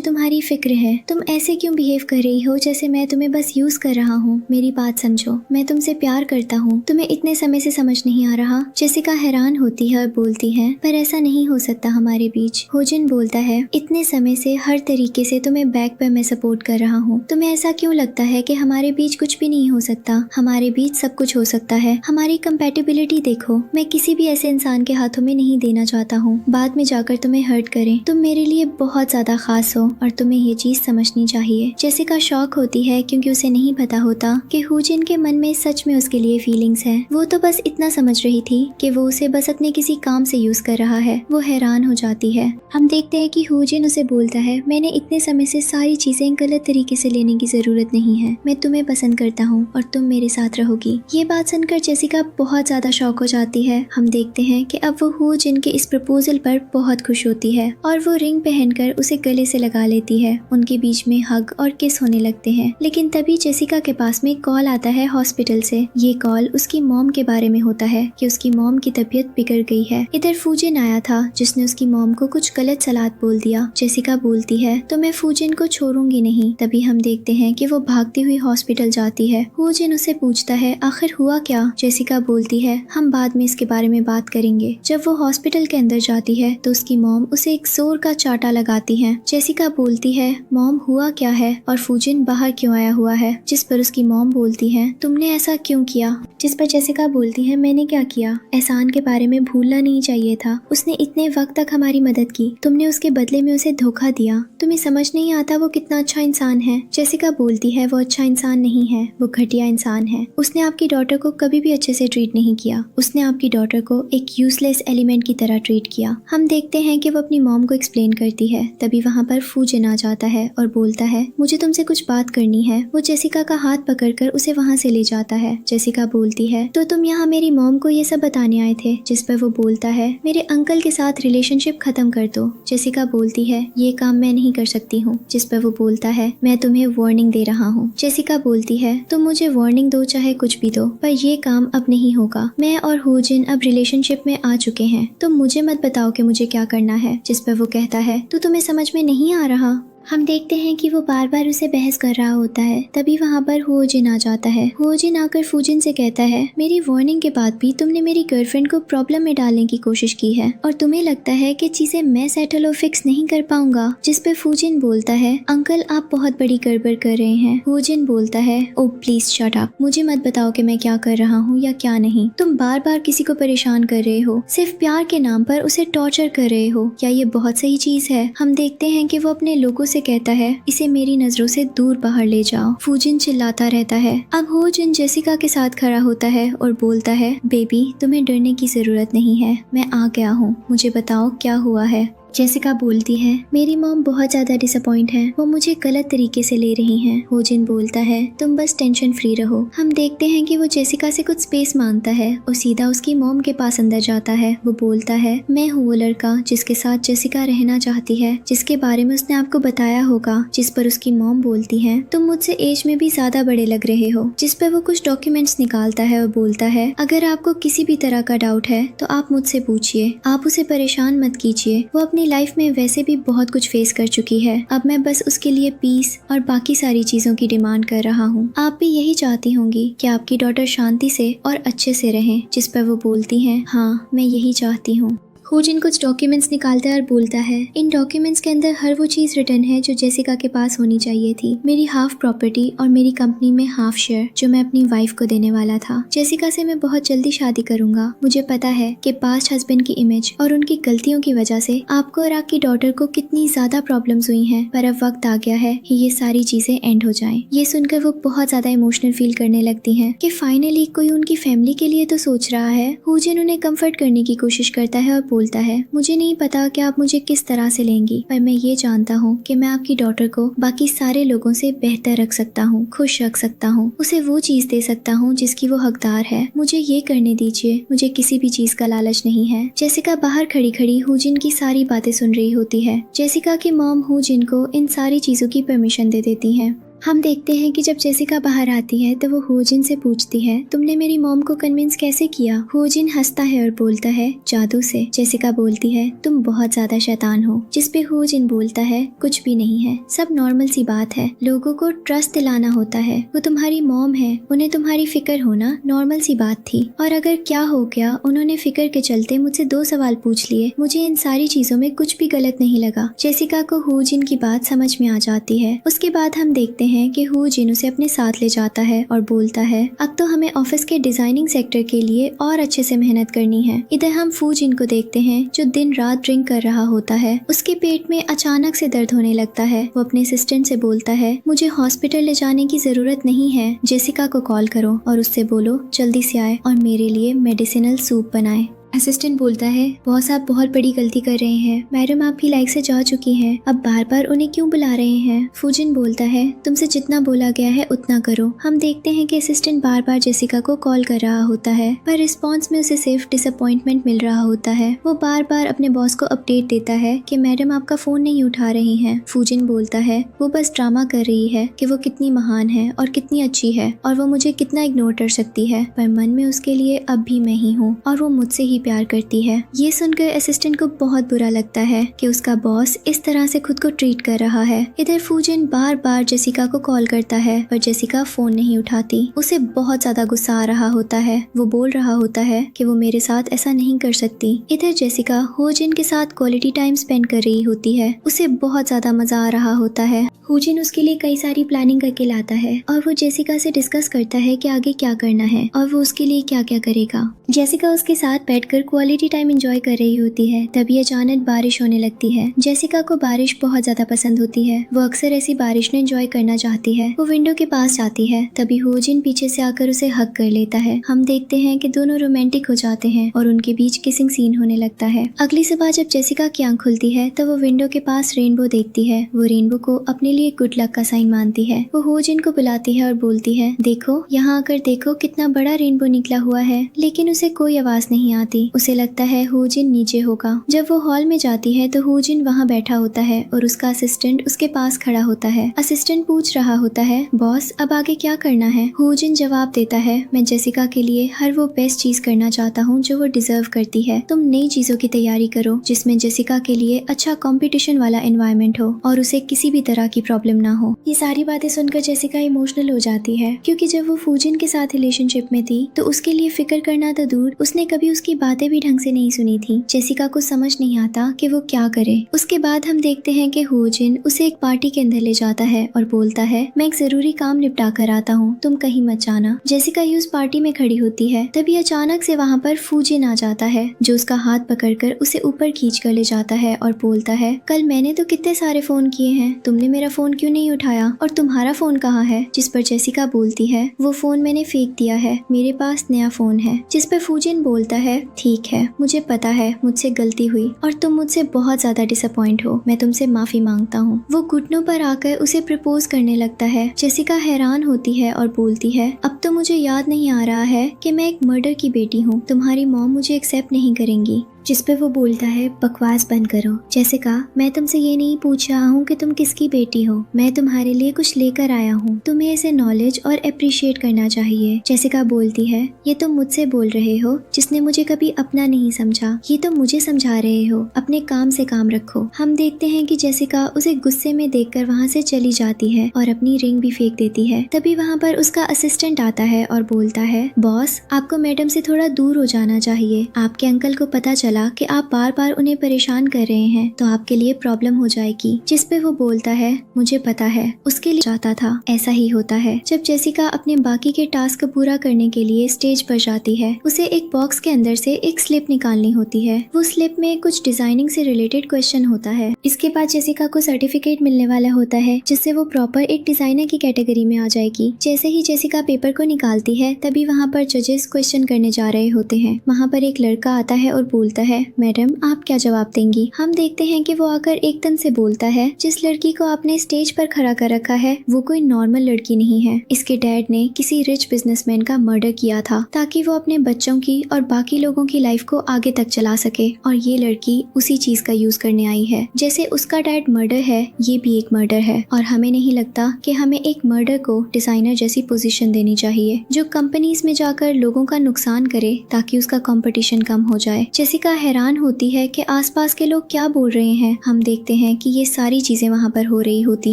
A: तुम्हारी फिक्र है। तुम ऐसे क्यों बिहेव कर रही हो जैसे मैं तुम्हें बस यूज कर रहा हूँ? मेरी बात समझो, मैं तुमसे प्यार करता हूँ, तुम्हें इतने समय से समझ नहीं आ रहा? जेसिका हैरान होती है और बोलती है पर ऐसा नहीं हो सकता हमारे बीच। होजिन बोलता है इतने समय से हर तरीके से तुम्हें बैक पर मैं सपोर्ट कर रहा हूँ, तुम्हें ऐसा क्यों लगता है कि हमारे बीच कुछ भी नहीं हो सकता? हमारे बीच सब कुछ हो सकता है। हमारी कंपैटिबिलिटी देखो, मैं किसी भी ऐसे इंसान के हाथों में नहीं देना चाहता हूँ बाद में जाकर तुम्हें हर्ट करें। तुम मेरे लिए बहुत ज्यादा खास हो और तुम्हें ये चीज समझनी चाहिए। जेसिका शॉक होती है क्योंकि उसे नहीं पता होता कि होजिन के मन में सच में उसके लिए फीलिंग्स है। वो तो बस इतना समझ रही थी कि वो उसे बस अपने किसी काम से यूज कर रहा है। वो हैरान हो जाती है। हम देखते हैं कि होजिन उसे बोलता है मैंने इतने समय से सारी चीजें गलत तरीके से लेने की जरूरत नहीं है, मैं तुम्हें पसंद करता हूँ और तुम मेरे साथ रहोगी। ये बात सुनकर जेसिका बहुत ज्यादा शॉक हो जाती है। हम देखते हैं कि अब वो हो जिन के इस प्रपोजल पर बहुत खुश होती है और वो रिंग पहनकर उसे गले से लगा लेती है। उनके बीच में हग और किस होने लगते हैं। लेकिन तभी जेसिका के पास में कॉल आता है हॉस्पिटल से। ये कॉल उसकी मॉम के बारे में होता है कि उसकी मॉम की तबीयत बिगड़ गई है। इधर फूजिन आया था जिसने उसकी मॉम को कुछ गलत सलाह बोल दिया। जेसिका बोलती है तो मैं फूजिन को छोड़ूंगी नहीं। तभी हम देखते हैं कि वो भागती हुई हॉस्पिटल जाती है। फूजिन उसे पूछता है आखिर हुआ क्या। जेसिका बोलती है हम बाद में इसके बारे में बात करेंगे। जब वो हॉस्पिटल के अंदर जाती है तो उसकी मॉम उसे एक जोर का चाटा लगाती है। जेसिका बोलती है मॉम हुआ क्या है और फूजिन बाहर क्यों आया हुआ है। जिस पर उसकी मॉम बोलती है तुमने ऐसा क्यों किया। जिस पर जेसिका बोलती है मैंने क्या किया, एहसान के बारे में भूलना नहीं चाहिए था। उसने इतने वक्त तक हमारी मदद की, तुमने उसके बदले में उसे धोखा दिया। तुम्हें समझ नहीं आता वो कितना अच्छा इंसान है। जेसिका बोलती है वो अच्छा इंसान नहीं है, वो घटिया इंसान है। उसने आपकी डॉटर को कभी भी अच्छे से ट्रीट नहीं किया। उसने आपकी डॉटर को एक यूजलेस एलिमेंट की तरह ट्रीट किया। हम देखते हैं कि वो अपनी मॉम को एक्सप्लेन करती है। तभी वहाँ पर फूजिन आ जाता है और बोलता है मुझे तुमसे कुछ बात करनी है। वो जेसिका का हाथ पकड़कर उसे वहाँ से ले जाता है। जेसिका बोलती है तो तुम यहाँ मेरी मॉम को ये सब बताने आए थे। जिस पर वो बोलता है मेरे अंकल के साथ रिलेशनशिप खत्म कर दो। जेसिका बोलती है ये काम मैं नहीं कर सकती हूँ। जिस पर वो बोलता है मैं तुम्हें वार्निंग दे रहा हूँ। जेसिका बोलती है तुम मुझे वार्निंग दो चाहे कुछ भी दो, पर ये काम अब नहीं होगा। मैं और होजिन अब रिलेशनशिप में आ चुके हैं। तुम मुझे मत बताओ कि मुझे क्या करना है। जिस पर वो कहता है तो तुम्हें समझ में नहीं आ रहा। हम देखते हैं कि वो बार बार उसे बहस कर रहा होता है। तभी वहाँ पर होजिन आ जाता है। होजिन आकर फूजिन से कहता है मेरी वार्निंग के बाद भी तुमने मेरी गर्लफ्रेंड को प्रॉब्लम में डालने की कोशिश की है और तुम्हें लगता है कि चीजें मैं सेटल और फिक्स नहीं कर पाऊंगा। जिस पे फूजिन बोलता है अंकल आप बहुत बड़ी गड़बड़ कर रहे हैं। होजिन बोलता है ओ प्लीज शट अप, मुझे मत बताओ कि मैं क्या कर रहा हूँ या क्या नहीं। तुम बार बार किसी को परेशान कर रहे हो, सिर्फ प्यार के नाम पर उसे टॉर्चर कर रहे हो। क्या ये बहुत सही चीज है। हम देखते हैं कि वो अपने लोगों से कहता है इसे मेरी नजरों से दूर बाहर ले जाओ। फूजिन चिल्लाता रहता है। अब होजिन जेसिका के साथ खड़ा होता है और बोलता है बेबी तुम्हें डरने की जरूरत नहीं है, मैं आ गया हूँ, मुझे बताओ क्या हुआ है। जेसिका बोलती है मेरी मॉम बहुत ज्यादा डिसअपॉइंट है, वो मुझे गलत तरीके से ले रही हैं। होजिन बोलता है तुम बस टेंशन फ्री रहो। हम देखते हैं कि वो जेसिका से कुछ स्पेस मांगता है और सीधा उसकी मॉम के पास अंदर जाता है। वो बोलता है मैं हूँ वो लड़का जिसके साथ जेसिका रहना चाहती है, जिसके बारे में उसने आपको बताया होगा। जिस पर उसकी मॉम बोलती है तुम मुझसे एज में भी ज्यादा बड़े लग रहे हो। जिस पर वो कुछ डॉक्यूमेंट्स निकालता है और बोलता है अगर आपको किसी भी तरह का डाउट है तो आप मुझसे पूछिए, आप उसे परेशान मत कीजिए। वो अपनी लाइफ में वैसे भी बहुत कुछ फेस कर चुकी है, अब मैं बस उसके लिए पीस और बाकी सारी चीजों की डिमांड कर रहा हूँ। आप भी यही चाहती होंगी कि आपकी डॉटर शांति से और अच्छे से रहे। जिस पर वो बोलती हैं हाँ मैं यही चाहती हूँ। होजिन कुछ डॉक्यूमेंट्स निकालता है और बोलता है इन डॉक्यूमेंट्स के अंदर हर वो चीज रिटर्न है जो जेसिका के पास होनी चाहिए थी। मेरी हाफ प्रॉपर्टी और मेरी कंपनी में हाफ शेयर जो मैं अपनी वाइफ को देने वाला था। जेसिका से मैं बहुत जल्दी शादी करूंगा। मुझे पता है कि पास्ट हस्बैंड की इमेज और उनकी गलतियों की वजह से आपको और आपकी डॉटर को कितनी ज्यादा प्रॉब्लम्स हुई हैं, पर अब वक्त आ गया है कि ये सारी चीजें एंड हो जाएं। ये सुनकर वो बहुत ज्यादा इमोशनल फील करने लगती हैं कि फाइनली कोई उनकी फैमिली के लिए तो सोच रहा है। होजिन उन्हें कंफर्ट करने की कोशिश करता है और बोलता है मुझे नहीं पता कि आप मुझे किस तरह से लेंगी, पर मैं ये जानता हूँ कि मैं आपकी डॉटर को बाकी सारे लोगों से बेहतर रख सकता हूँ, खुश रख सकता हूँ, उसे वो चीज दे सकता हूँ जिसकी वो हकदार है। मुझे ये करने दीजिए, मुझे किसी भी चीज का लालच नहीं है। जेसिका बाहर खड़ी खड़ी होजिन की सारी बातें सुन रही होती है। जेसिका की मॉम होजिन को इन सारी चीजों की परमिशन दे देती है। हम देखते हैं कि जब जेसिका बाहर आती है तो वो होजिन से पूछती है तुमने मेरी मॉम को कन्विंस कैसे किया। होजिन हंसता है और बोलता है जादू से। जेसिका बोलती है तुम बहुत ज्यादा शैतान हो। जिस पे होजिन बोलता है कुछ भी नहीं है, सब नॉर्मल सी बात है, लोगों को ट्रस्ट दिलाना होता है। वो तुम्हारी मॉम है, उन्हें तुम्हारी फिक्र होना नॉर्मल सी बात थी, और अगर क्या हो गया उन्होंने फिक्र के चलते मुझसे 2 सवाल पूछ लिए। मुझे इन सारी चीजों में कुछ भी गलत नहीं लगा। जेसिका को होजिन की बात समझ में आ जाती है। उसके बाद हम देखते हैं कि होजिन उसे अपने साथ ले जाता है और बोलता है अब तो हमें ऑफिस के डिजाइनिंग सेक्टर के लिए और अच्छे से मेहनत करनी है। इधर हम फूजिन को देखते हैं जो दिन रात ड्रिंक कर रहा होता है। उसके पेट में अचानक से दर्द होने लगता है। वो अपने असिस्टेंट से बोलता है मुझे हॉस्पिटल ले जाने की जरूरत नहीं है, जेसिका को कॉल करो और उससे बोलो जल्दी से आए और मेरे लिए मेडिसिनल सूप बनाए। असिस्टेंट बोलता है, बॉस आप बहुत बड़ी गलती कर रहे हैं, मैडम आपकी लाइफ से जा चुकी हैं, अब बार बार उन्हें क्यों बुला रहे हैं। फूजिन बोलता है, तुमसे जितना बोला गया है उतना करो। हम देखते हैं कि असिस्टेंट बार बार जेसिका को कॉल कर रहा होता है, पर रिस्पॉन्स में उसे सिर्फ डिसअपॉइंटमेंट मिल रहा होता है। वो बार बार अपने बॉस को अपडेट देता है कि मैडम आपका फोन नहीं उठा रही हैं। फूजिन बोलता है, वो बस ड्रामा कर रही है कि वो कितनी महान है और कितनी अच्छी है और वो मुझे कितना इग्नोर कर सकती है, पर मन में उसके लिए अब भी मैं ही हूँ और वो मुझसे ही प्यार करती है। ये सुनकर असिस्टेंट को बहुत बुरा लगता है कि उसका बॉस इस तरह से खुद को ट्रीट कर रहा है। इधर फूजिन बार बार जेसिका को कॉल करता है पर जेसिका फोन नहीं उठाती। उसे बहुत ज्यादा गुस्सा आ रहा होता है। वो बोल रहा होता है कि वो मेरे साथ ऐसा नहीं कर सकती। इधर जेसिका होजिन के साथ क्वालिटी टाइम स्पेंड कर रही होती है। उसे बहुत ज्यादा मजा आ रहा होता है। होजिन उसके लिए कई सारी प्लानिंग करके लाता है और वो जेसिका से डिस्कस करता है कि आगे क्या करना है और वो उसके लिए क्या क्या करेगा। जेसिका उसके साथ बैठकर क्वालिटी टाइम एंजॉय कर रही होती है। तभी अचानक बारिश होने लगती है। जेसिका को बारिश बहुत ज्यादा पसंद होती है। वो अक्सर ऐसी बारिश में एंजॉय करना चाहती है। वो विंडो के पास जाती है। तभी होजिन पीछे से आकर उसे हग कर लेता है। हम देखते हैं कि दोनों रोमांटिक हो जाते हैं और उनके बीच किसिंग सीन होने लगता है। अगली सुबह जब जेसिका की आंख खुलती है तो वो विंडो के पास रेनबो देखती है। वो रेनबो को अपने लिए गुड लक का साइन मानती है। वो होजिन को बुलाती है और बोलती है, देखो यहाँ आकर देखो कितना बड़ा रेनबो निकला हुआ है। लेकिन उसे कोई आवाज नहीं आती। उसे लगता है होजिन नीचे होगा। जब वो हॉल में जाती है तो होजिन वहाँ बैठा होता है और उसका असिस्टेंट उसके पास खड़ा होता है। असिस्टेंट पूछ रहा होता है, बॉस अब आगे क्या करना है। होजिन जवाब देता है, मैं जेसिका के लिए हर वो बेस्ट चीज करना चाहता हूँ जो वो डिजर्व करती है। तुम नई चीजों की तैयारी करो जिसमें जेसिका के लिए अच्छा कंपटीशन वाला एनवायरनमेंट हो और उसे किसी भी तरह की प्रॉब्लम ना हो। ये सारी बातें सुनकर जेसिका इमोशनल हो जाती है क्योंकि जब वो फूजिन के साथ रिलेशनशिप में थी तो उसके लिए फिक्र करना तो दूर, उसने कभी उसकी बातें भी ढंग से नहीं सुनी थी। जेसिका को समझ नहीं आता कि वो क्या करे। उसके बाद हम देखते हैं कि होजिन उसे एक पार्टी के अंदर ले जाता है और बोलता है, मैं एक जरूरी काम निपटा कर आता हूँ, तुम कहीं मत जाना। जेसिका उस पार्टी में खड़ी होती है। तभी अचानक से वहाँ पर फूजिन आ जाता है जो उसका हाथ पकड़कर उसे ऊपर खींच कर ले जाता है और बोलता है, कल मैंने तो कितने सारे फोन किए हैं, तुमने मेरा फोन क्यों नहीं उठाया और तुम्हारा फोन कहाँ है। जिस पर जेसिका बोलती है, वो फोन मैंने फेंक दिया है, मेरे पास नया फोन है। जिस पर फूजिन बोलता है, ठीक है मुझे पता है मुझसे गलती हुई और तुम मुझसे बहुत ज्यादा डिसअपॉइंट हो, मैं तुमसे माफी मांगता हूँ। वो घुटनों पर आकर उसे प्रपोज करने लगता है। जेसिका हैरान होती है और बोलती है, अब तो मुझे याद नहीं आ रहा है कि मैं एक मर्डर की बेटी हूँ, तुम्हारी मॉम मुझे एक्सेप्ट नहीं करेंगी। जिस पे वो बोलता है, बकवास बंद करो। जेसिका, मैं तुमसे ये नहीं पूछ रहा हूँ कि तुम किसकी बेटी हो, मैं तुम्हारे लिए कुछ लेकर आया हूँ, तुम्हें इसे नॉलेज और अप्रिशिएट करना चाहिए। जेसिका बोलती है, ये तुम मुझसे बोल रहे हो जिसने मुझे कभी अपना नहीं समझा, ये तुम मुझे समझा रहे हो, अपने काम से काम रखो। हम देखते हैं कि जेसिका उसे गुस्से में देखकर वहाँ से चली जाती है और अपनी रिंग भी फेंक देती है। तभी वहाँ पर उसका असिस्टेंट आता है और बोलता है, बॉस आपको मैडम से थोड़ा दूर हो जाना चाहिए, आपके अंकल को पता चला कि आप बार बार उन्हें परेशान कर रहे हैं तो आपके लिए प्रॉब्लम हो जाएगी। जिस पे वो बोलता है, मुझे पता है, उसके लिए चाहता था। ऐसा ही होता है। जब जेसिका अपने बाकी के टास्क पूरा करने के लिए स्टेज पर जाती है, उसे एक बॉक्स के अंदर से एक स्लिप निकालनी होती है। वो स्लिप में कुछ डिजाइनिंग से रिलेटेड क्वेश्चन होता है। इसके बाद जेसिका को सर्टिफिकेट मिलने वाला होता है जिससे वो प्रॉपर एक डिजाइनर की कैटेगरी में आ जाएगी। जैसे ही जेसिका पेपर को निकालती है तभी वहाँ पर जजेस क्वेश्चन करने जा रहे होते हैं। वहाँ पर एक लड़का आता है और बोलता है, मैडम आप क्या जवाब देंगी। हम देखते हैं कि वो आकर एकदम से बोलता है, जिस लड़की को आपने स्टेज पर खड़ा कर रखा है वो कोई नॉर्मल लड़की नहीं है, इसके डैड ने किसी रिच बिजनेसमैन का मर्डर किया था ताकि वो अपने बच्चों की और बाकी लोगों की लाइफ को आगे तक चला सके, और ये लड़की उसी चीज का यूज करने आई है। जैसे उसका डैड मर्डर है, ये भी एक मर्डर है, और हमें नहीं लगता कि हमें एक मर्डर को डिजाइनर जैसी पोजीशन देनी चाहिए जो कंपनीज में जाकर लोगों का नुकसान करे ताकि उसका कंपटीशन कम हो जाए। जेसिका हैरान होती है कि आसपास के लोग क्या बोल रहे हैं। हम देखते हैं कि ये सारी चीजें वहाँ पर हो रही होती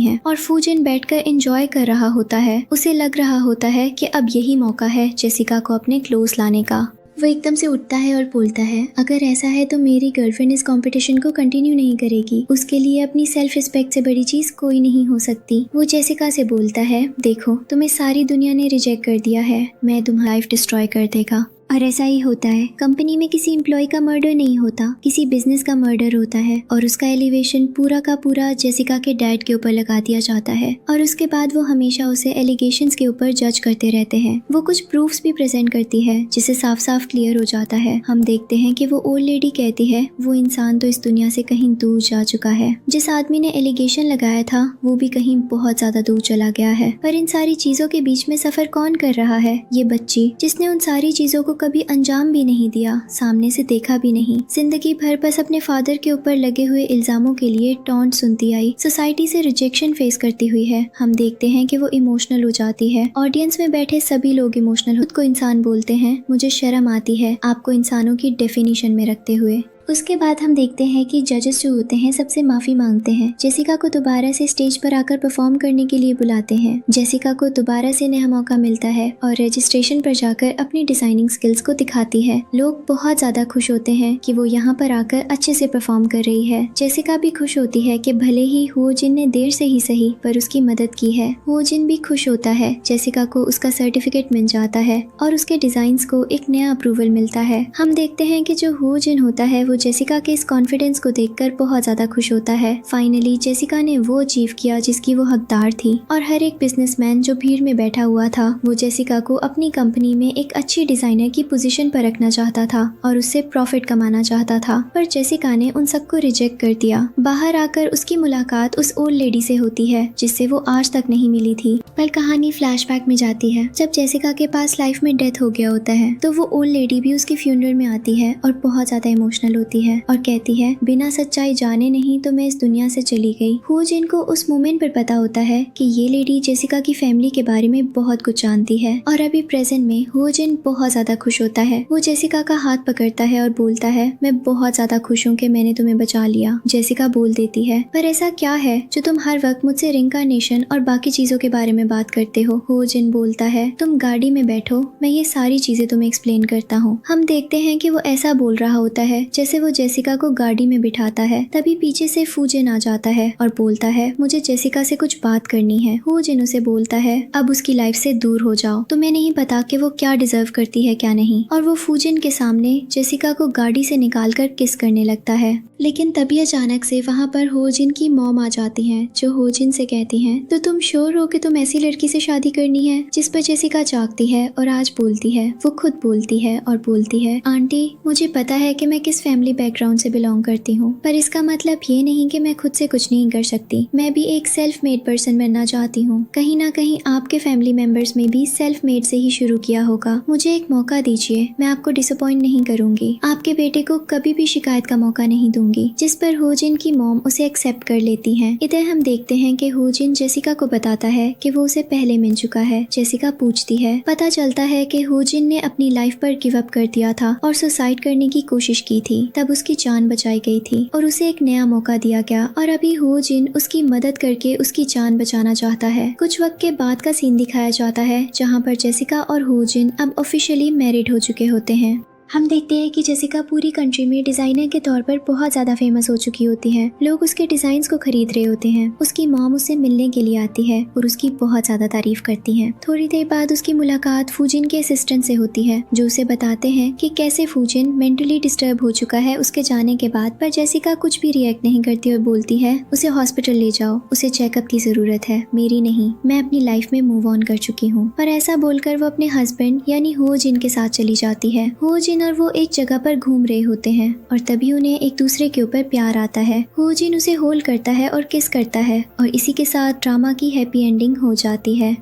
A: हैं और फूजिन बैठकर एंजॉय कर रहा होता है। उसे लग रहा होता है कि अब यही मौका है जेसिका को अपने क्लोज लाने का। वो एकदम से उठता है और बोलता है, अगर ऐसा है तो मेरी गर्लफ्रेंड इस कंपटीशन को कंटिन्यू नहीं करेगी, उसके लिए अपनी सेल्फ रिस्पेक्ट से बड़ी चीज कोई नहीं हो सकती। वो जेसिका से बोलता है, देखो तुम्हें सारी दुनिया ने रिजेक्ट कर दिया है, मैं तुम्हारी लाइफ डिस्ट्रॉय कर देगा। और ऐसा ही होता है, कंपनी में किसी एम्प्लॉय का मर्डर नहीं होता, किसी बिजनेस का मर्डर होता है और उसका एलिवेशन पूरा का पूरा जेसिका के डैड के ऊपर लगा दिया जाता है और उसके बाद वो हमेशा उसे एलिगेशंस के ऊपर जज करते रहते हैं। वो कुछ प्रूफ्स भी प्रेजेंट करती है जिससे साफ साफ क्लियर हो जाता है। हम देखते हैं कि वो ओल्ड लेडी कहती है वो इंसान तो इस दुनिया से कहीं दूर जा चुका है। जिस आदमी ने एलिगेशन लगाया था वो भी कहीं बहुत ज्यादा दूर चला गया है। पर इन सारी चीजों के बीच में सफर कौन कर रहा है? ये बच्ची, जिसने उन सारी चीजों को कभी अंजाम भी नहीं दिया, सामने से देखा भी नहीं, जिंदगी भर बस अपने फादर के ऊपर लगे हुए इल्जामों के लिए टॉन्ट सुनती आई, सोसाइटी से रिजेक्शन फेस करती हुई है। हम देखते हैं कि वो इमोशनल हो जाती है। ऑडियंस में बैठे सभी लोग इमोशनल, खुद को इंसान बोलते हैं। मुझे शर्म आती है आपको इंसानों की डेफिनेशन में रखते हुए। उसके बाद हम देखते हैं कि जजेस जो होते हैं सबसे माफी मांगते हैं। जेसिका को दोबारा से स्टेज पर आकर परफॉर्म करने के लिए बुलाते हैं। जेसिका को दोबारा से नया मौका मिलता है और रजिस्ट्रेशन पर जाकर अपनी डिजाइनिंग स्किल्स को दिखाती है। लोग बहुत ज्यादा खुश होते हैं कि वो यहाँ पर आकर अच्छे से परफॉर्म कर रही है। जेसिका भी खुश होती है कि भले ही हो जिन ने देर से ही सही पर उसकी मदद की है। हो जिन भी खुश होता है। जेसिका को उसका सर्टिफिकेट मिल जाता है और उसके डिजाइन्स को एक नया अप्रूवल मिलता है। हम देखते हैं कि जो हो जिन होता है वो जेसिका के इस कॉन्फिडेंस को देखकर बहुत ज्यादा खुश होता है। फाइनली जेसिका ने वो अचीव किया जिसकी वो हकदार थी और हर एक बिजनेसमैन जो भीड़ में बैठा हुआ था वो जेसिका को अपनी कंपनी में एक अच्छी डिजाइनर की पोजीशन पर रखना चाहता था और उससे प्रॉफिट कमाना चाहता था। पर जेसिका ने उन सबको रिजेक्ट कर दिया। बाहर आकर उसकी मुलाकात उस ओल्ड लेडी से होती है जिससे वो आज तक नहीं मिली थी। पर कहानी फ्लैशबैक में जाती है। जब जेसिका के पास लाइफ में डेथ हो गया होता है तो वो ओल्ड लेडी भी उसके फ्यूनरल में आती है और बहुत ज्यादा इमोशनल होती है और कहती है बिना सच्चाई जाने नहीं तो मैं इस दुनिया से चली गई। हो जिन को उस मोमेंट पर पता होता है कि ये लेडी जेसिका की फैमिली के बारे में बहुत कुछ जानती है और अभी प्रेजेंट में हो जिन बहुत ज्यादा खुश होता है। वो जेसिका का हाथ पकड़ता है और बोलता है मैं बहुत ज्यादा खुश हूँ कि मैंने तुम्हें बचा लिया। जेसिका बोल देती है पर ऐसा क्या है जो तुम हर वक्त मुझसे रिंकार्नेशन और बाकी चीजों के बारे में बात करते हो? हो जिन बोलता है तुम गाड़ी में बैठो, मैं ये सारी चीजें तुम्हें एक्सप्लेन करता हूँ। हम देखते हैं कि वो ऐसा बोल रहा होता है जैसे वो जेसिका को गाड़ी में बिठाता है। तभी पीछे से फूजिन आ जाता है और बोलता है मुझे जेसिका से कुछ बात करनी है। फूजिन उसे बोलता है अब उसकी लाइफ से दूर हो जाओ, तुम्हें नहीं पता कि वो क्या डिजर्व करती है क्या नहीं। और वो फूजिन के सामने जेसिका को गाड़ी से निकालकर किस करने लगता है। लेकिन तभी अचानक से वहाँ पर होजिन की मॉम आ जाती हैं जो होजिन से कहती हैं तो तुम श्योर हो कि तुम ऐसी लड़की से शादी करनी है? जिस पर जेसिका जागती है और आज बोलती है, वो खुद बोलती है और बोलती है आंटी मुझे पता है कि मैं किस फैमिली बैकग्राउंड से बिलोंग करती हूँ पर इसका मतलब ये नहीं कि मैं खुद से कुछ नहीं कर सकती। मैं भी एक सेल्फ मेड पर्सन बनना चाहती हूँ। कहीं ना कहीं आपके फैमिली मेंबर्स में भी सेल्फ मेड से ही शुरू किया होगा। मुझे एक मौका दीजिए, मैं आपको डिसअपॉइंट नहीं करूंगी। आपके बेटे को कभी भी शिकायत का मौका नहीं दूंगी। जिस पर होजिन की मॉम उसे एक्सेप्ट कर लेती है। इधर हम देखते हैं कि होजिन जेसिका को बताता है कि वो उसे पहले मिल चुका है। जेसिका पूछती है, पता चलता है कि होजिन ने अपनी लाइफ पर गिव अप कर दिया था और सुसाइड करने की कोशिश की थी, तब उसकी जान बचाई गई थी और उसे एक नया मौका दिया गया और अभी हो जिन उसकी मदद करके उसकी जान बचाना चाहता है। कुछ वक्त के बाद का सीन दिखाया जाता है जहाँ पर जेसिका और हो जिन अब ऑफिशियली मैरिड हो चुके होते हैं। हम देखते हैं कि जेसिका पूरी कंट्री में डिजाइनर के तौर पर बहुत ज्यादा फेमस हो चुकी होती है। लोग उसके डिजाइन्स को खरीद रहे होते हैं। उसकी मॉम उससे मिलने के लिए आती है और उसकी बहुत ज्यादा तारीफ करती है। थोड़ी देर बाद उसकी मुलाकात फूजिन के असिस्टेंट से होती है जो उसे बताते हैं कि कैसे फूजिन मेंटली डिस्टर्ब हो चुका है उसके जाने के बाद। पर जेसिका कुछ भी रिएक्ट नहीं करती और बोलती है उसे हॉस्पिटल ले जाओ, उसे चेकअप की जरूरत है, मेरी नहीं, मैं अपनी लाइफ में मूव ऑन कर चुकी हूँ। पर ऐसा बोलकर वो अपने हस्बैंड यानी हो जिन के साथ चली जाती है। हो जिन और वो एक जगह पर घूम रहे होते हैं और तभी उन्हें एक दूसरे के ऊपर प्यार आता है। हो जिन उसे होल्ड करता है और किस करता है और इसी के साथ ड्रामा की हैप्पी एंडिंग हो जाती है।